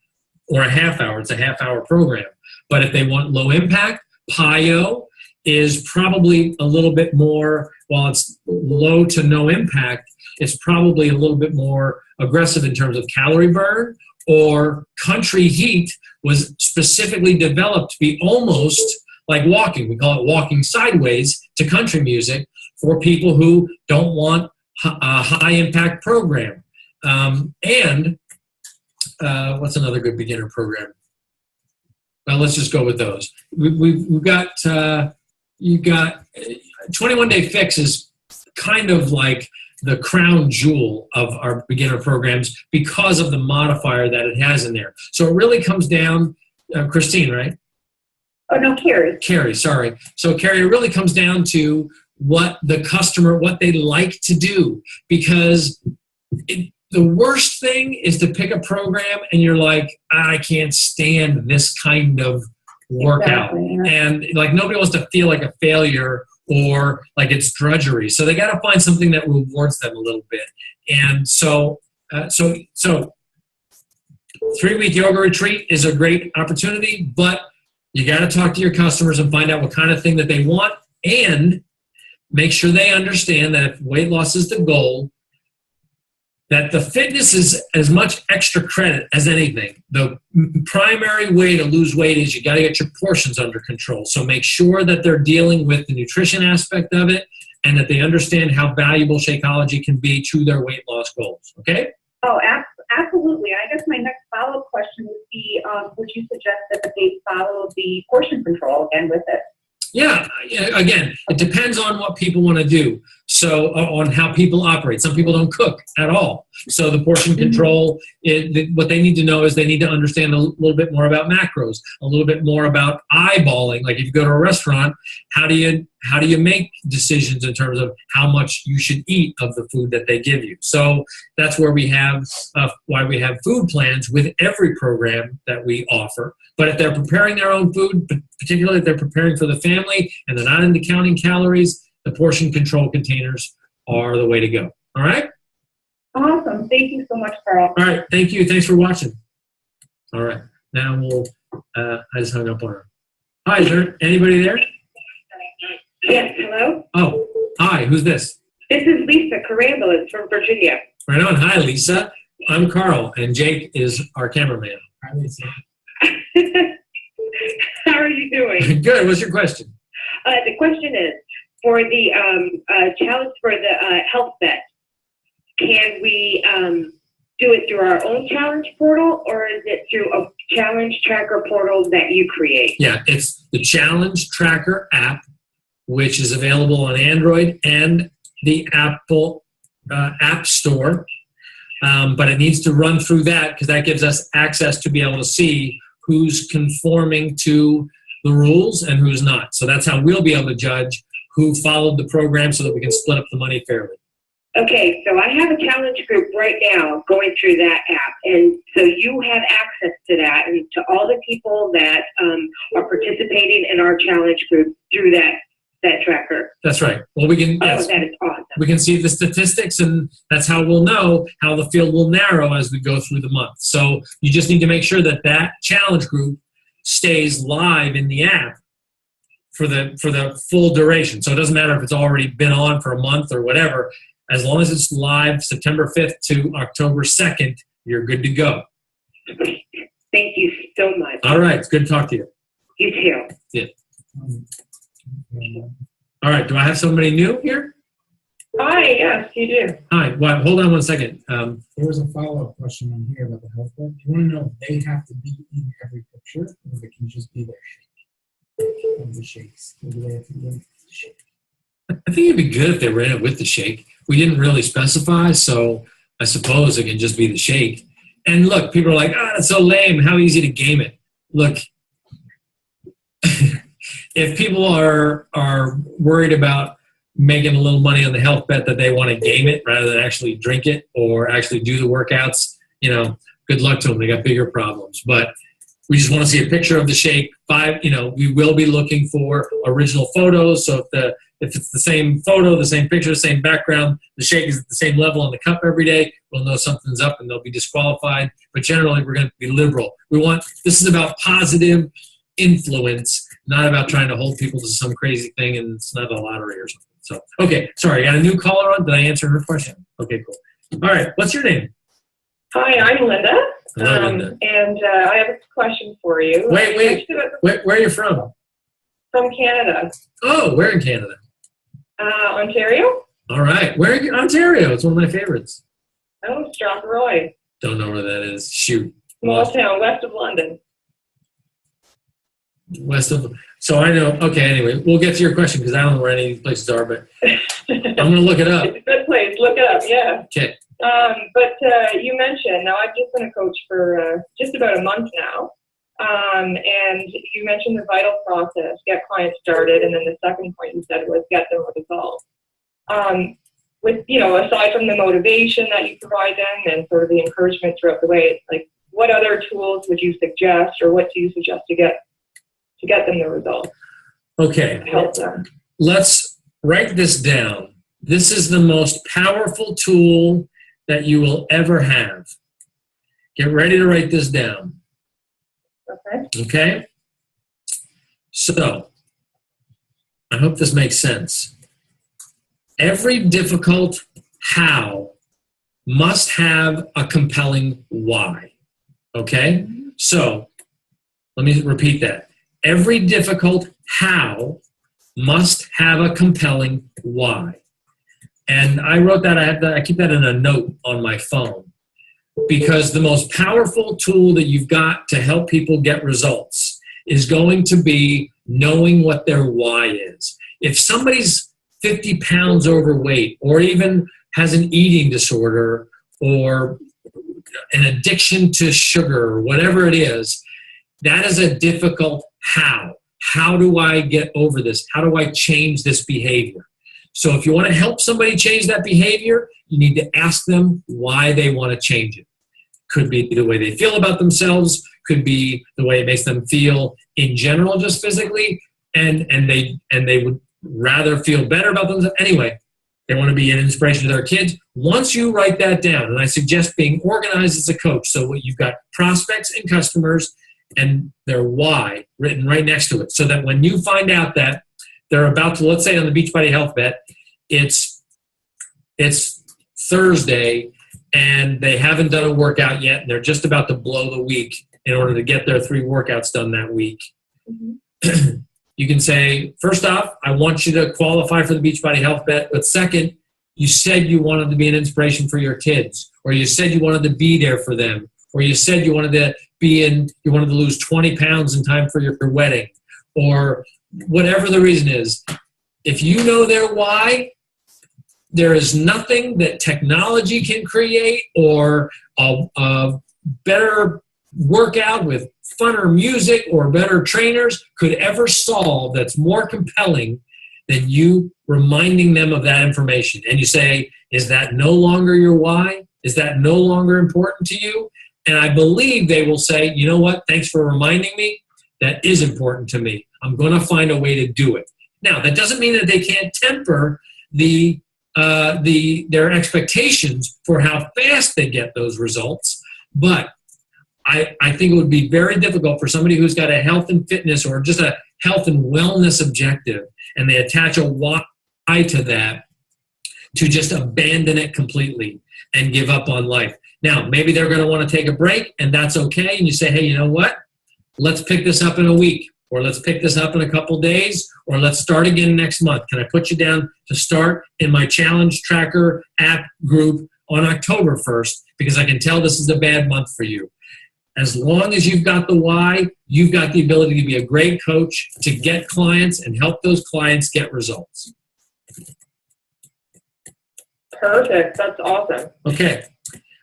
or a half hour. It's a half-hour program. But if they want low impact, PiYo is probably a little bit more, while it's low to no impact, it's probably a little bit more aggressive in terms of calorie burn. Or Country Heat was specifically developed to be almost like walking. We call it walking sideways to country music for people who don't want a high-impact program. And what's another good beginner program? Well, let's just go with those. We've got, you got 21 Day Fix is kind of like the crown jewel of our beginner programs because of the modifier that it has in there. So it really comes down, Christine, right? Oh, no, Carrie. Carrie, sorry. So Carrie, it really comes down to what the customer, what they like to do, because the worst thing is to pick a program and you're like, I can't stand this kind of workout. Exactly, yeah. And like nobody wants to feel like a failure or like it's drudgery. So they got to find something that rewards them a little bit. And so 3-week yoga retreat is a great opportunity, but you got to talk to your customers and find out what kind of thing that they want, and make sure they understand that if weight loss is the goal, that the fitness is as much extra credit as anything. The primary way to lose weight is you got to get your portions under control. So make sure that they're dealing with the nutrition aspect of it and that they understand how valuable Shakeology can be to their weight loss goals. Okay? Oh, absolutely. I guess my next follow-up question would be, would you suggest that they follow the portion control again with it? Yeah, again, it depends on what people want to do. So on how people operate. Some people don't cook at all. So the portion control, what they need to know is they need to understand a little bit more about macros, a little bit more about eyeballing. Like if you go to a restaurant, how do you make decisions in terms of how much you should eat of the food that they give you? So that's where we have why we have food plans with every program that we offer. But if they're preparing their own food, particularly if they're preparing for the family and they're not into counting calories, the portion control containers are the way to go. All right? Awesome. Thank you so much, Carl. All right. Thank you. Thanks for watching. All right. Now we'll, I just hung up on her. Hi, is there anybody there? Yes, hello? Oh, hi. Who's this? This is Lisa Carambulas from Virginia. Right on. Hi, Lisa. I'm Carl, and Jake is our cameraman. Hi, Lisa. How are you doing? Good. What's your question? The question is, for the challenge for the health bet, can we do it through our own challenge portal, or is it through a challenge tracker portal that you create? Yeah, it's the Challenge Tracker app, which is available on Android and the Apple App Store. But it needs to run through that because that gives us access to be able to see who's conforming to the rules and who's not. So that's how we'll be able to judge who followed the program so that we can split up the money fairly. Okay, so I have a challenge group right now going through that app, and so you have access to that and to all the people that are participating in our challenge group through that tracker. That's right. Well, we can. Yes, that is awesome. We can see the statistics, and that's how we'll know how the field will narrow as we go through the month. So you just need to make sure that that challenge group stays live in the app for the full duration. So it doesn't matter if it's already been on for a month or whatever. As long as it's live September 5th to October 2nd, you're good to go. Thank you so much. All right. It's good to talk to you. You too. Yeah. All right. Do I have somebody new here? Hi, yes, you do. Hi. Well, hold on one second. There was a follow-up question on here about the health bet. Do you want to know if they have to be in every picture, or if it can just be their shake? Of the shakes. Or do they have to be in the shake? I think it'd be good if they ran it with the shake. We didn't really specify, so I suppose it can just be the shake. And look, people are like, that's so lame. How easy to game it. Look, if people are worried about making a little money on the health bet that they want to game it rather than actually drink it or actually do the workouts, good luck to them. They got bigger problems. But we just want to see a picture of the shake. We will be looking for original photos. So if it's the same photo, the same picture, the same background, the shake is at the same level in the cup every day, we'll know something's up and they'll be disqualified. But generally, we're going to be liberal. This is about positive influence, not about trying to hold people to some crazy thing and it's not a lottery or something. So, okay, sorry, I got a new caller on. Did I answer her question? Okay, cool. All right, what's your name? Hi, I'm Linda. Hello, Linda. And I have a question for you. Wait. Where are you from? From Canada. Oh, where in Canada? Ontario. All right. Where in Ontario? It's one of my favorites. Oh, Strathroy. Don't know where that is. Shoot. Small town, west of London. So I know. Okay, anyway, we'll get to your question because I don't know where any of these places are, but I'm going to look it up. It's a good place. Look it up, yeah. Okay. But you mentioned, now I've just been a coach for just about a month now, and you mentioned the vital process, get clients started, and then the second point you said was get them results. Aside from the motivation that you provide them and sort of the encouragement throughout the way, it's like, what other tools would you suggest, or what do you suggest to get them the results? Okay. Help them. Let's write this down. This is the most powerful tool that you will ever have. Get ready to write this down. Okay? So, I hope this makes sense. Every difficult how must have a compelling why. Okay? So, let me repeat that. Every difficult how must have a compelling why. And I wrote that, I keep that in a note on my phone, because the most powerful tool that you've got to help people get results is going to be knowing what their why is. If somebody's 50 pounds overweight, or even has an eating disorder, or an addiction to sugar, or whatever it is, that is a difficult how. How do I get over this? How do I change this behavior? So if you want to help somebody change that behavior, you need to ask them why they want to change it. Could be the way they feel about themselves, could be the way it makes them feel in general, just physically, and they would rather feel better about themselves. Anyway, they want to be an inspiration to their kids. Once you write that down, and I suggest being organized as a coach, so you've got prospects and customers and their why written right next to it, so that when you find out that they're about to, let's say on the Beachbody Health Bet, it's Thursday and they haven't done a workout yet and they're just about to blow the week in order to get their 3 workouts done that week. Mm-hmm. You can say, first off, I want you to qualify for the Beachbody Health Bet, but second, you said you wanted to be an inspiration for your kids, or you said you wanted to be there for them, or you said you wanted to lose 20 pounds in time for your wedding, or whatever the reason is. If you know their why, there is nothing that technology can create, or a better workout with funner music or better trainers could ever solve that's more compelling than you reminding them of that information. And you say, is that no longer your why? Is that no longer important to you? And I believe they will say, you know what, thanks for reminding me. That is important to me. I'm going to find a way to do it. Now, that doesn't mean that they can't temper their expectations for how fast they get those results, but I think it would be very difficult for somebody who's got a health and fitness or just a health and wellness objective, and they attach a why to that, to just abandon it completely and give up on life. Now, maybe they're going to want to take a break, and that's okay. And you say, hey, you know what? Let's pick this up in a week, or let's pick this up in a couple days, or let's start again next month. Can I put you down to start in my Challenge Tracker app group on October 1st? Because I can tell this is a bad month for you. As long as you've got the why, you've got the ability to be a great coach, to get clients and help those clients get results. Perfect. That's awesome. Okay.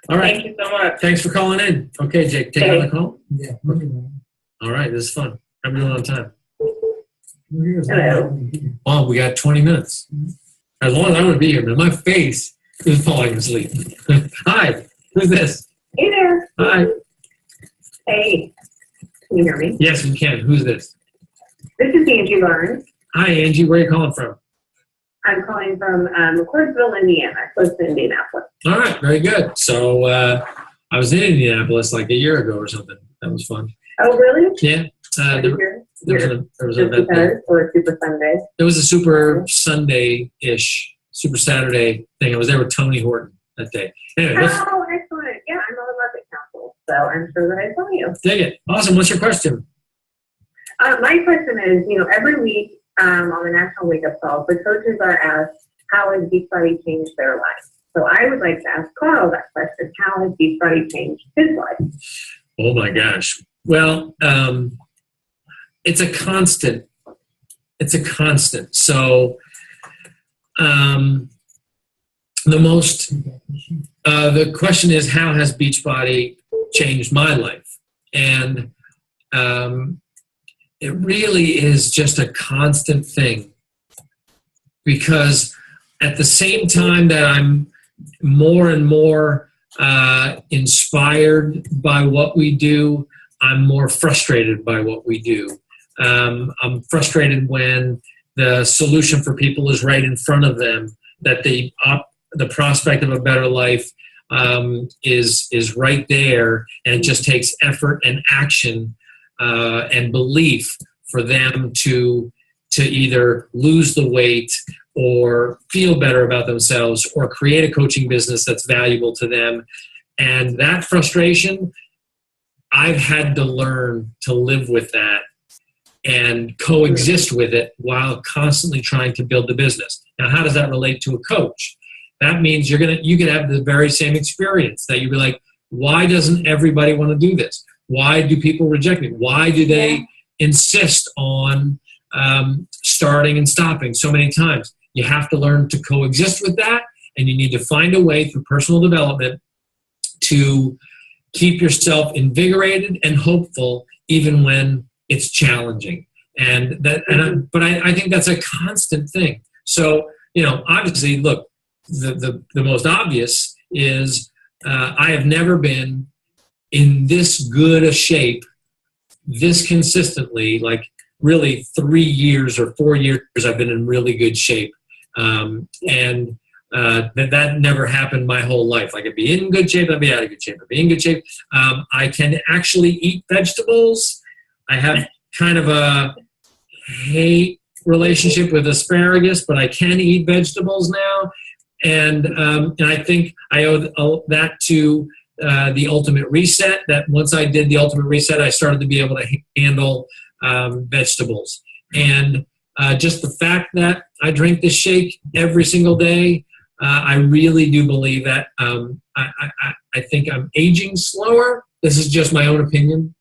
All right. Thank you so much. Thanks for calling in. Okay, Jake, take another call. Yeah. Look at that. All right, this is fun. How are we doing on time? We're here as Hello. long as we can. Oh, we got 20 minutes. As long as I want to be here, man. My face is falling asleep. Hi, who's this? Hey there. Hi. Hey. Can you hear me? Yes, we can. Who's this? This is Angie Barnes. Hi, Angie. Where are you calling from? I'm calling from McCordsville, Indiana, close to Indianapolis. All right, very good. So I was in Indianapolis like a year ago or something. That was fun. Oh, really? Yeah. Are There you here? was Here. an event Just there. because, or Super Sunday? It was a Super Sunday-ish, Super Saturday thing. I was there with Tony Horton that day. Anyway, let's Oh, excellent. Yeah, I'm on the Market Council, so I'm sure that I saw you. dig it. Awesome. What's your question? My question is, every week on the National Wake Up Call, the coaches are asked, how has Beachbody changed their life? So I would like to ask Carl that question. How has Beachbody changed his life? Oh my gosh. Well, it's a constant. It's a constant. So the question is, how has Beachbody changed my life? And it really is just a constant thing, because at the same time that I'm more and more inspired by what we do, I'm more frustrated by what we do. I'm frustrated when the solution for people is right in front of them, that the prospect of a better life is right there, and it just takes effort and action and belief for them to either lose the weight or feel better about themselves or create a coaching business that's valuable to them. And that frustration, I've had to learn to live with that and coexist with it while constantly trying to build the business. Now, how does that relate to a coach? That means you can have the very same experience, that you'd be like, why doesn't everybody want to do this? Why do people reject me? Why do they insist on starting and stopping so many times? You have to learn to coexist with that, and you need to find a way through personal development to keep yourself invigorated and hopeful even when it's challenging. But I think that's a constant thing. So, obviously, look, the most obvious is I have never been in this good a shape this consistently, like really 3 years or 4 years I've been in really good shape. That never happened my whole life. Like, I'd be in good shape, I'd be out of good shape, I'd be in good shape. I can actually eat vegetables. I have kind of a hate relationship with asparagus, but I can eat vegetables now. And I think I owe that to the Ultimate Reset, that once I did the Ultimate Reset, I started to be able to handle vegetables. And just the fact that I drink this shake every single day, I really do believe that I think I'm aging slower. This is just my own opinion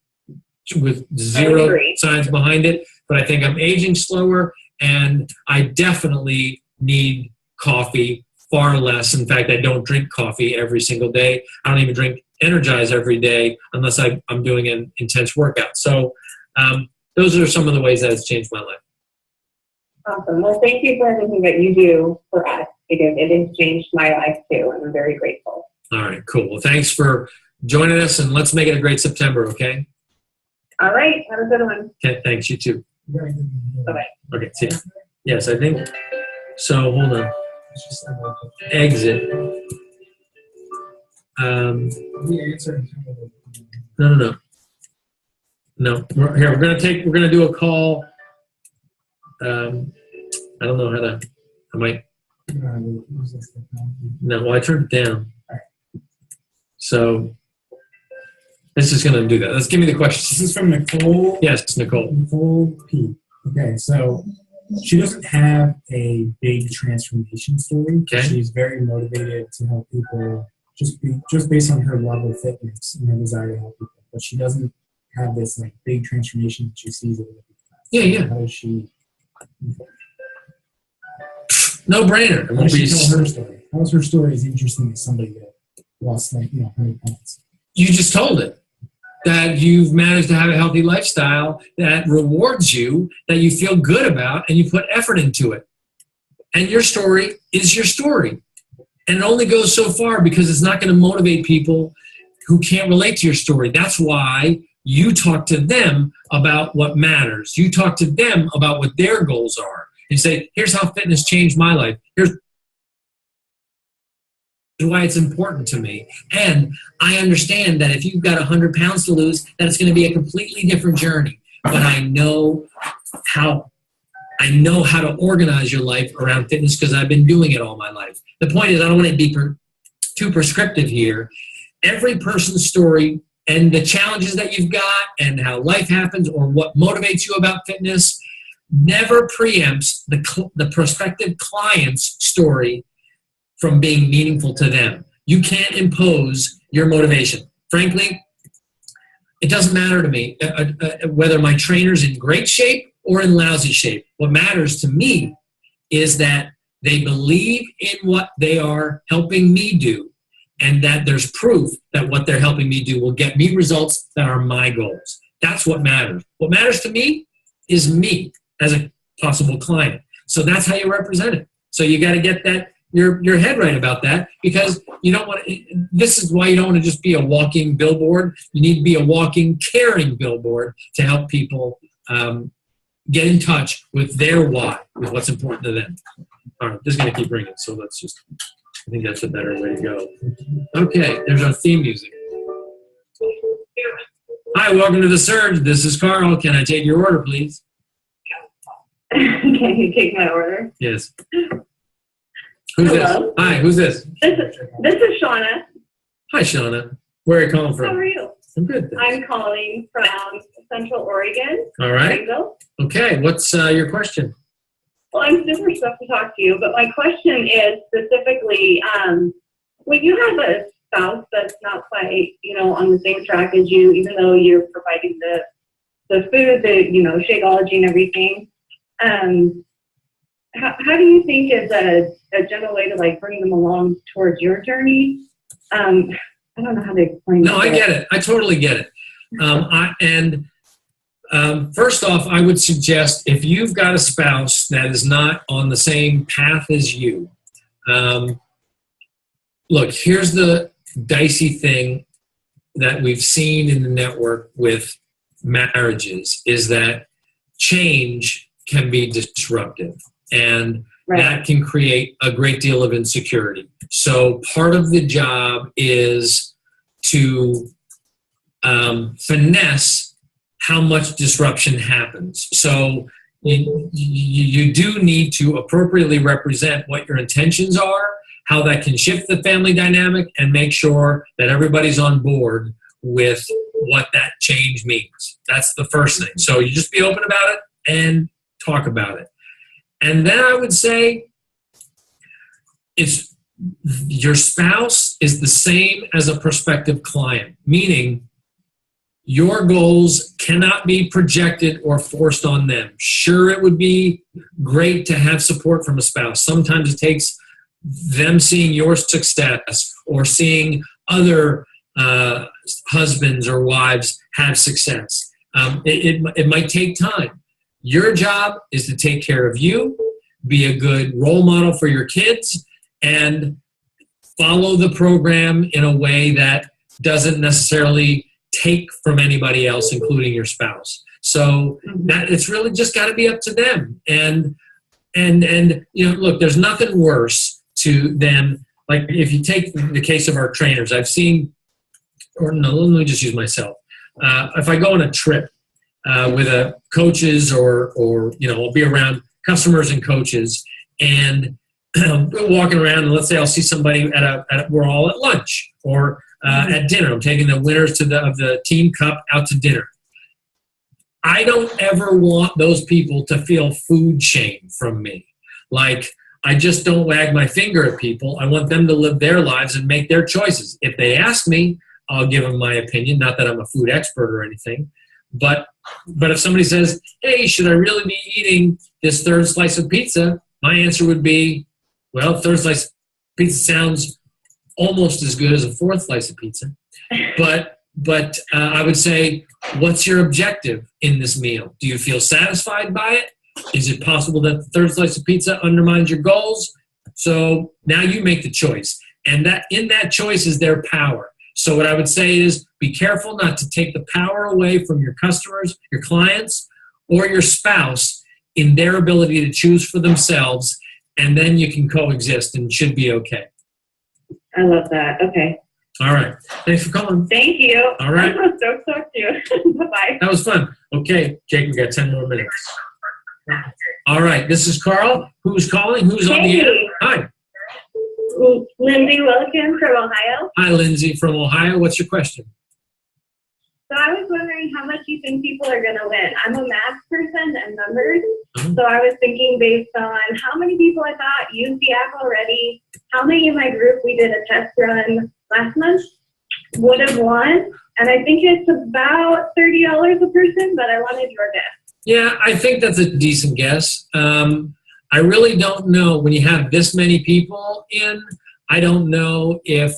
with zero science behind it, but I think I'm aging slower, and I definitely need coffee far less. In fact, I don't drink coffee every single day. I don't even drink Energize every day unless I'm doing an intense workout. So those are some of the ways that it's changed my life. Awesome. Well, thank you for everything that you do for us, because it has changed my life too, and I'm very grateful. All right, cool. Well, thanks for joining us, and let's make it a great September, okay? All right. Have a good one. Okay, thanks. You too. Very good. Bye-bye. Okay, see ya. Yes, I think. So, hold on. It's just like Exit. the answer. No. We're gonna do a call. I don't know how to. I might. No, well, I turned it down. So this is gonna do that. Let's give me the This question. is from Nicole. Yes, Nicole. Nicole P. Okay, so she doesn't have a big transformation story. Okay. She's very motivated to help people just based on her love of fitness and her desire to help people. But she doesn't have this like big transformation that she sees it. Yeah. How does she? No brainer. It How won't does she be. tell her story? How's her story is interesting as somebody that lost 100 pounds? You just told it. that you've managed to have a healthy lifestyle that rewards you, that you feel good about, and you put effort into it. And your story is your story. And it only goes so far because it's not going to motivate people who can't relate to your story. That's why you talk to them about what matters. You talk to them about what their goals are. You say, here's how fitness changed my life. Here's why it's important to me. And I understand that if you've got 100 pounds to lose, that it's going to be a completely different journey. But I know how to organize your life around fitness because I've been doing it all my life. The point is, I don't want to be too prescriptive here. Every person's story and the challenges that you've got and how life happens or what motivates you about fitness never preempts the prospective client's story from being meaningful to them. You can't impose your motivation. Frankly, it doesn't matter to me whether my trainer's in great shape or in lousy shape. What matters to me is that they believe in what they are helping me do and that there's proof that what they're helping me do will get me results that are my goals. That's what matters. What matters to me is me as a possible client. So that's how you represent it. So you got to get that your head right about that, because you don't want to, this is why you don't want to just be a walking billboard. You need to be a walking, caring billboard to help people get in touch with their why, with what's important to them. All right, this is going to keep ringing, so let's just, I think that's a better way to go. Okay, there's our theme music. Hi, welcome to The Surge. This is Carl. Can I take your order, please? Can you take my order? Yes. Who's Hello? this? Hi, who's this? This is Shauna. Hi, Shauna. Where are you calling How from? are you? I'm good. Thanks. I'm calling from Central Oregon, All right. Greenville. Okay, what's your question? Well, I'm super stoked to talk to you, but my question is specifically, when you have a spouse that's not quite, on the same track as you, even though you're providing the food, the, Shakeology and everything, how do you think is a general way to bring them along towards your journey? I don't know how to explain No, that. I get it. I totally get it. First off, I would suggest if you've got a spouse that is not on the same path as you, look, here's the dicey thing that we've seen in the network with marriages is that change can be disruptive. And Right. that can create a great deal of insecurity. So part of the job is to finesse how much disruption happens. So you do need to appropriately represent what your intentions are, how that can shift the family dynamic, and make sure that everybody's on board with what that change means. That's the first thing. So you just be open about it and talk about it. And then I would say your spouse is the same as a prospective client, meaning your goals cannot be projected or forced on them. Sure, it would be great to have support from a spouse. Sometimes it takes them seeing your success or seeing other husbands or wives have success. It might take time. Your job is to take care of you, be a good role model for your kids, and follow the program in a way that doesn't necessarily take from anybody else, including your spouse. So that it's really just got to be up to them. And look, there's nothing worse than like if you take the case of our trainers. I've seen, or no, let me just use myself. If I go on a trip with coaches or I'll be around customers and coaches and walking around, and let's say I'll see somebody we're all at lunch or at dinner. I'm taking the winners of the team cup out to dinner. I don't ever want those people to feel food shame from me. Like, I just don't wag my finger at people. I want them to live their lives and make their choices. If they ask me, I'll give them my opinion. Not that I'm a food expert or anything. But if somebody says, hey, should I really be eating this third slice of pizza? My answer would be, well, third slice of pizza sounds almost as good as a fourth slice of pizza. But But I would say, what's your objective in this meal? Do you feel satisfied by it? Is it possible that the third slice of pizza undermines your goals? So now you make the choice. And that in that choice is their power. So what I would say is be careful not to take the power away from your customers, your clients, or your spouse in their ability to choose for themselves, and then you can coexist and should be okay. I love that. Okay. All right. Thanks for calling. Thank you. All right. I'm so stoked to talk to you. Bye-bye. That was fun. Okay, Jake, we got 10 more minutes. All right. This is Carl. Who's calling? Who's on the air? Hey. Hi. Lindsay Wilkin from Ohio. Hi, Lindsay from Ohio. What's your question? So I was wondering how much you think people are going to win. I'm a math person and numbers. Mhm. So I was thinking based on how many people I thought used the app already, how many in my group we did a test run last month would have won. And I think it's about $30 a person, but I wanted your guess. Yeah, I think that's a decent guess. I really don't know when you have this many people in. I don't know if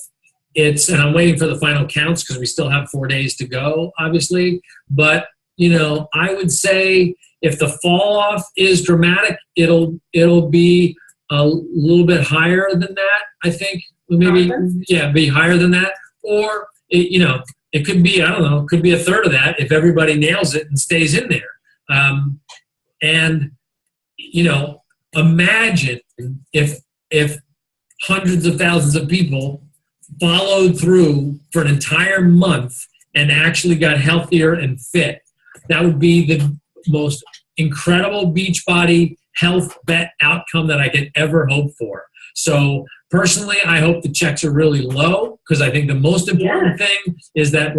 it's, and I'm waiting for the final counts because we still have 4 days to go, obviously. But I would say if the fall off is dramatic, it'll be a little bit higher than that. I think maybe be higher than that, or it could be, I don't know, it could be a third of that if everybody nails it and stays in there. Imagine if hundreds of thousands of people followed through for an entire month and actually got healthier and fit. That would be the most incredible Beachbody health bet outcome that I could ever hope for. So personally, I hope the checks are really low, because I think the most important thing is that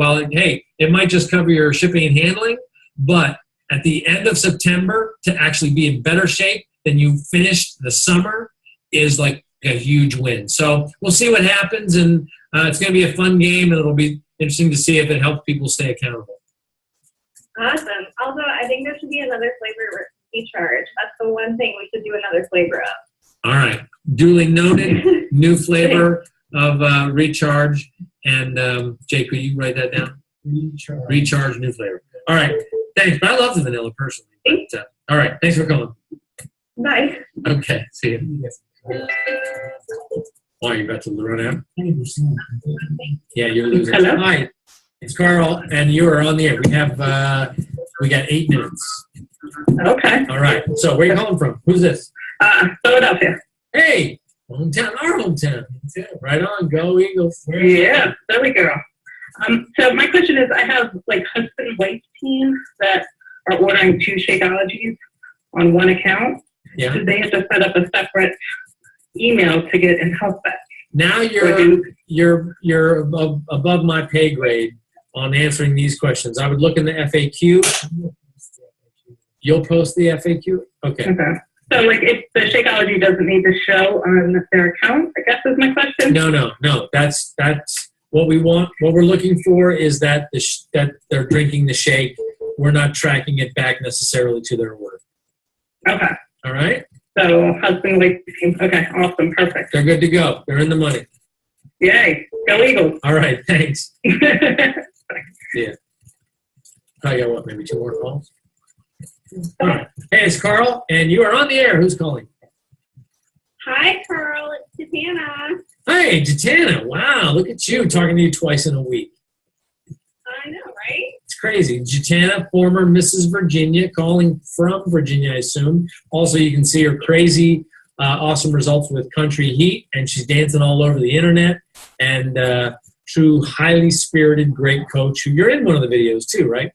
it might just cover your shipping and handling, but at the end of September, to actually be in better shape than you finished the summer is like a huge win. So we'll see what happens, and it's going to be a fun game, and it'll be interesting to see if it helps people stay accountable. Awesome. Also, I think there should be another flavor recharge. That's the one thing we should do another flavor of. All right. Duly noted. New flavor of recharge. And Jake, will you write that down? Recharge, new flavor. All right. Thanks. But I love the vanilla personally. But, all right. Thanks for calling. Bye. Okay. See you. Oh, you're about to run out? 20%. Yeah, you're losing. Hello? Hi. It's Carl, and you are on the air. We got 8 minutes. Okay. All right. So where are you calling from? Who's this? Philadelphia. Hey, hometown, our hometown. Right on. Go Eagles. Yeah, there we go. So my question is, I have husband-wife teams that are ordering 2 Shakeologies on one account. Yeah. Do they have to set up a separate email to get in health bet? Now you're above my pay grade on answering these questions. I would look in the FAQ. You'll post the FAQ? Okay. Okay. So if the Shakeology doesn't need to show on their account, I guess is my question. No. That's what we want. What we're looking for is that that they're drinking the shake. We're not tracking it back necessarily to their order. Okay. All right? So husband, wife team. Okay. Awesome. Perfect. They're good to go. They're in the money. Yay. Go Eagles. All right. Thanks. Yeah. I got maybe 2 more calls? All right. Hey, it's Carl, and you are on the air. Who's calling? Hi, Carl. It's Jatana. Hey, Jatana. Wow, look at you, talking to you twice in a week. I know, right? It's crazy. Jatana, former Mrs. Virginia, calling from Virginia, I assume. Also, you can see her crazy, awesome results with Country Heat, and she's dancing all over the internet. And true, highly spirited, great coach. You're in one of the videos too, right?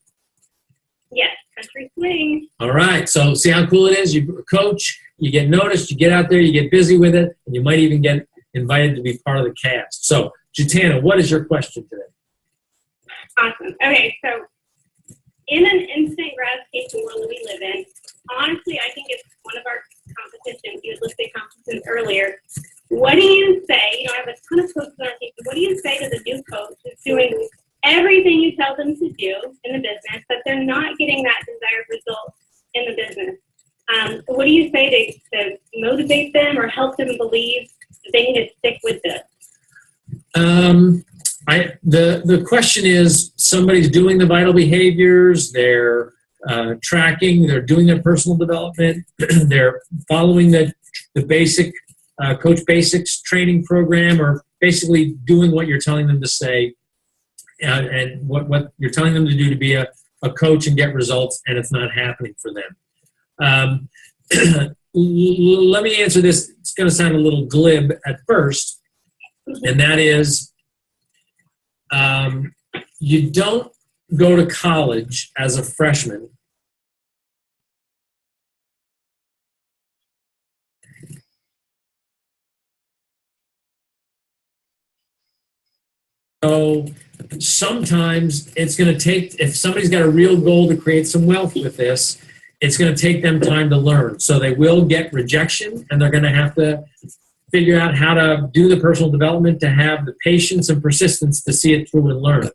Yes, Country Swing. All right. So see how cool it is? You coach, you get noticed, you get out there, you get busy with it, and you might even get invited to be part of the cast. So, Jatana, what is your question today? Awesome. Okay, so in an instant gratification world that we live in, honestly, I think it's one of our competitions. You had listed competitions earlier. What do you say? I have a ton of coaches on our team. What do you say to the new coach who's doing everything you tell them to do in the business, but they're not getting that desired result in the business? What do you say to motivate them or help them believe that they need to stick with this? The question is, somebody's doing the vital behaviors, they're tracking, they're doing their personal development, they're following the basic Coach Basics training program, or basically doing what you're telling them to say, and what you're telling them to do to be a coach and get results, and it's not happening for them. Let me answer this. It's going to sound a little glib at first, and that is, you don't go to college as a freshman so sometimes it's going to take, if somebody's got a real goal to create some wealth with this, it's going to take them time to learn. So they will get rejection, and they're going to have to figure out how to do the personal development, to have the patience and persistence to see it through and learn.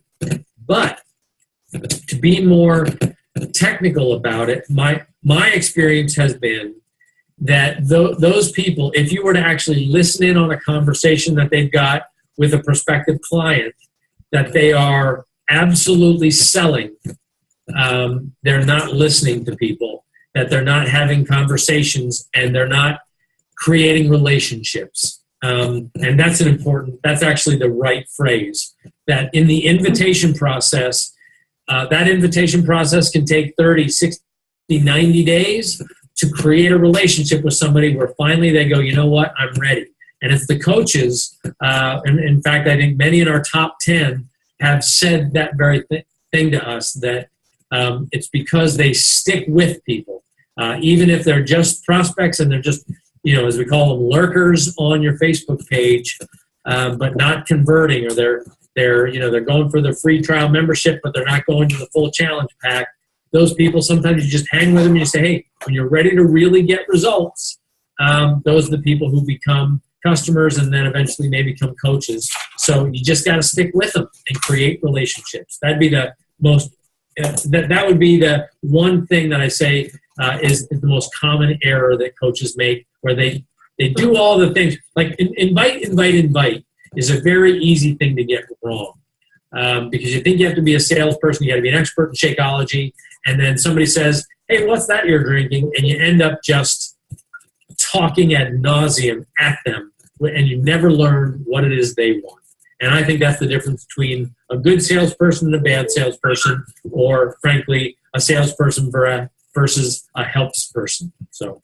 But to be more technical about it, my experience has been that those people, if you were to actually listen in on a conversation that they've got with a prospective client, that they are absolutely selling. They're not listening to people, that they're not having conversations, and they're not creating relationships. And that's actually the right phrase, that in the invitation process, that invitation process can take 30, 60, 90 days to create a relationship with somebody where finally they go, you know what, I'm ready. And it's the coaches, and in fact, I think many in our top 10 have said that very thing to us, that it's because they stick with people. Even if they're just prospects and they're just, as we call them, lurkers on your Facebook page, but not converting, or they're going for the free trial membership, but they're not going to the full challenge pack. Those people, sometimes you just hang with them and you say, hey, when you're ready to really get results, those are the people who become customers and then eventually may become coaches. So you just got to stick with them and create relationships. That'd be the most, that would be the one thing that I say is the most common error that coaches make, where they do all the things, like invite is a very easy thing to get wrong. Because you think you have to be a salesperson, you got to be an expert in Shakeology, and then somebody says, hey, what's that you're drinking? And you end up just talking ad nauseum at them, and you never learn what it is they want. And I think that's the difference between a good salesperson and a bad salesperson, or frankly, a salesperson versus a helps person. So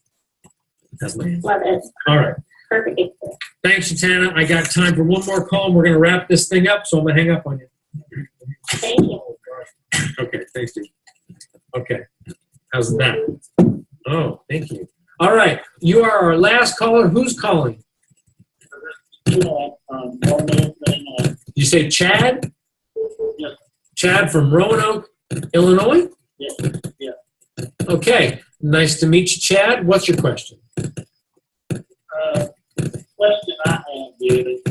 that's my answer. Love it. All right. Perfect. Thanks, Shatana. I got time for one more call, and we're going to wrap this thing up, so I'm going to hang up on you. Thank you. Okay, thanks, dude. Okay, how's that? Oh, thank you. All right, you are our last caller. Who's calling? Did you say Chad? Yes. Chad from Roanoke, Illinois? Yes. Yeah. Okay, nice to meet you, Chad. What's your question? Question I have is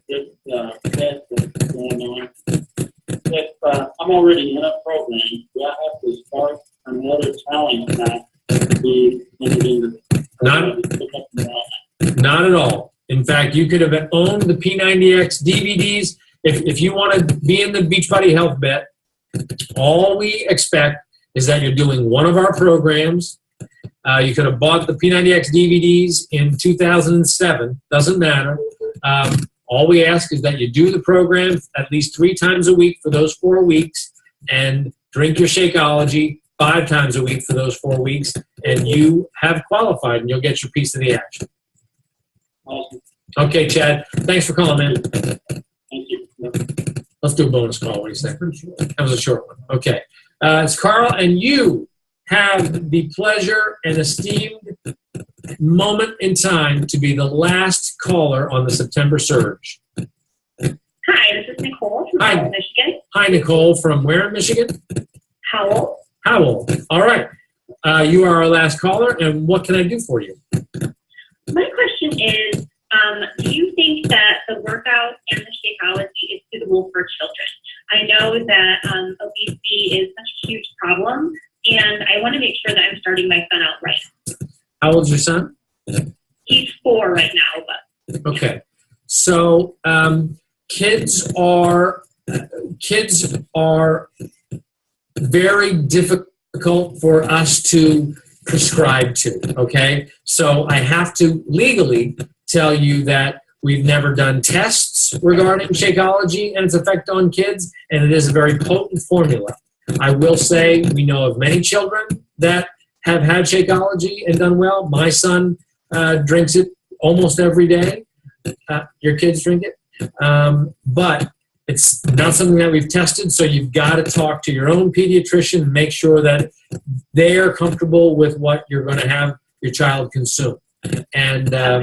this test that's going on. If I'm already in a program, do I have to start another challenge now to be in Not at all. In fact, you could have owned the P90X DVDs. If you want to be in the Beachbody Health Bet, all we expect is that you're doing one of our programs. You could have bought the P90X DVDs in 2007. Doesn't matter. All we ask is that you do the program at least 3 times a week for those 4 weeks, and drink your Shakeology 5 times a week for those 4 weeks, and you have qualified, and you'll get your piece of the action. Awesome. Okay, Chad. Thanks for calling, man. Thank you. Let's do a bonus call. What do you say? That was a short one. Okay. It's Carl, and you have the pleasure and esteemed moment in time to be the last caller on the September Surge. Hi, this is Nicole from Hi. Howell, Michigan. Hi, Nicole. From where in Michigan? Howell. Howell. All right. You are our last caller, and what can I do for you? My question is, do you think that the workout and the Shakeology is suitable for children? I know that obesity is such a huge problem, and I want to make sure that I'm starting my son out right. How old's your son? He's 4 right now, but Okay. So kids are kids are very difficult for us to prescribe to, okay? So I have to legally tell you that we've never done tests regarding Shakeology and its effect on kids, and it is a very potent formula. I will say we know of many children that have had Shakeology and done well. My son drinks it almost every day. Your kids drink it. But it's not something that we've tested, so you've got to talk to your own pediatrician and make sure that they are comfortable with what you're going to have your child consume. And at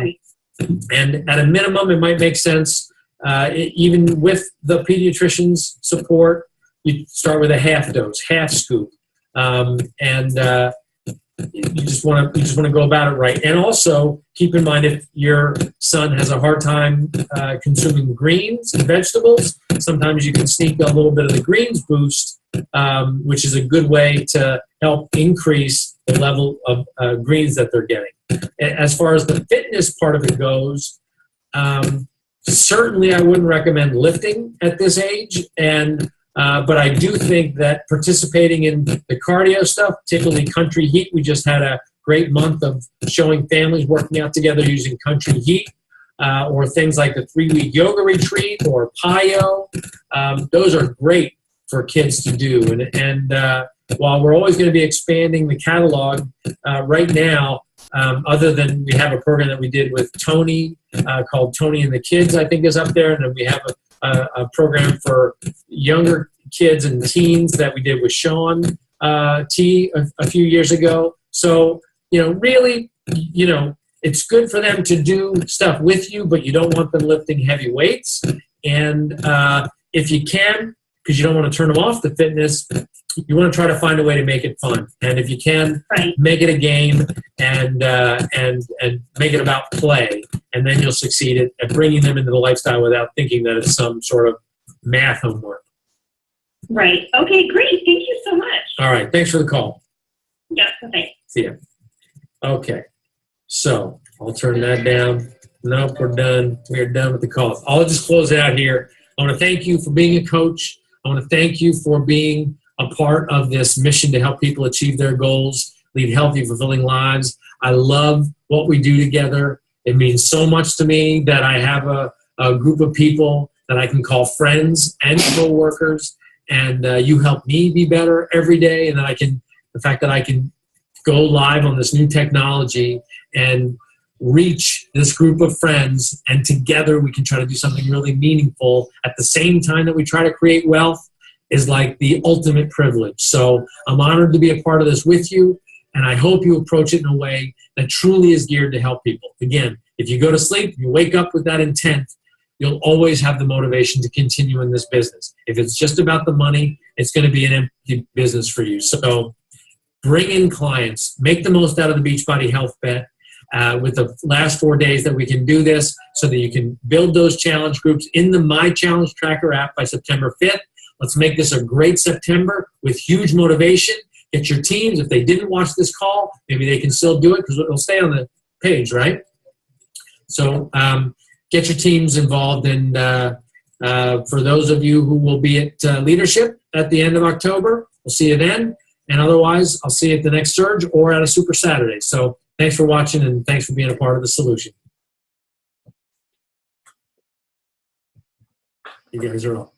a minimum, it might make sense, even with the pediatrician's support, you start with a half dose, half scoop, and you just want to go about it right. And also keep in mind, if your son has a hard time consuming greens and vegetables, sometimes you can sneak a little bit of the greens boost, which is a good way to help increase the level of greens that they're getting. As far as the fitness part of it goes, certainly I wouldn't recommend lifting at this age, but I do think that participating in the cardio stuff, particularly Country Heat, we just had a great month of showing families working out together using Country Heat, or things like the 3-week yoga retreat or PiYo. Those are great for kids to do. And while we're always going to be expanding the catalog, right now, other than we have a program that we did with Tony called Tony and the Kids, I think is up there, and then we have a program for younger kids and teens that we did with Sean T a few years ago. So, really, it's good for them to do stuff with you, but you don't want them lifting heavy weights. And if you can, because you don't want to turn them off the fitness, you want to try to find a way to make it fun. And if you can, make it a game and make it about play. And then you'll succeed at bringing them into the lifestyle without thinking that it's some sort of math homework. Right. Okay, great. Thank you so much. All right. Thanks for the call. Yeah, okay. See ya. Okay. So I'll turn that down. Nope, we're done. We're done with the calls. I'll just close it out here. I want to thank you for being a coach. I want to thank you for being a part of this mission to help people achieve their goals, lead healthy, fulfilling lives. I love what we do together. It means so much to me that I have a group of people that I can call friends and co-workers, and you help me be better every day, and the fact that I can go live on this new technology and reach this group of friends, and together we can try to do something really meaningful at the same time that we try to create wealth is like the ultimate privilege. So I'm honored to be a part of this with you, and I hope you approach it in a way that truly is geared to help people. Again, if you go to sleep, you wake up with that intent, you'll always have the motivation to continue in this business. If it's just about the money, it's going to be an empty business for you. So bring in clients, make the most out of the Beachbody Health Bet with the last 4 days that we can do this, so that you can build those challenge groups in the My Challenge Tracker app by September 5th. Let's make this a great September with huge motivation. Get your teams. If they didn't watch this call, maybe they can still do it because it'll stay on the page, right? So get your teams involved. And for those of you who will be at leadership at the end of October, we'll see you then. And otherwise, I'll see you at the next Surge or at a Super Saturday. So thanks for watching, and thanks for being a part of the solution. You guys are on.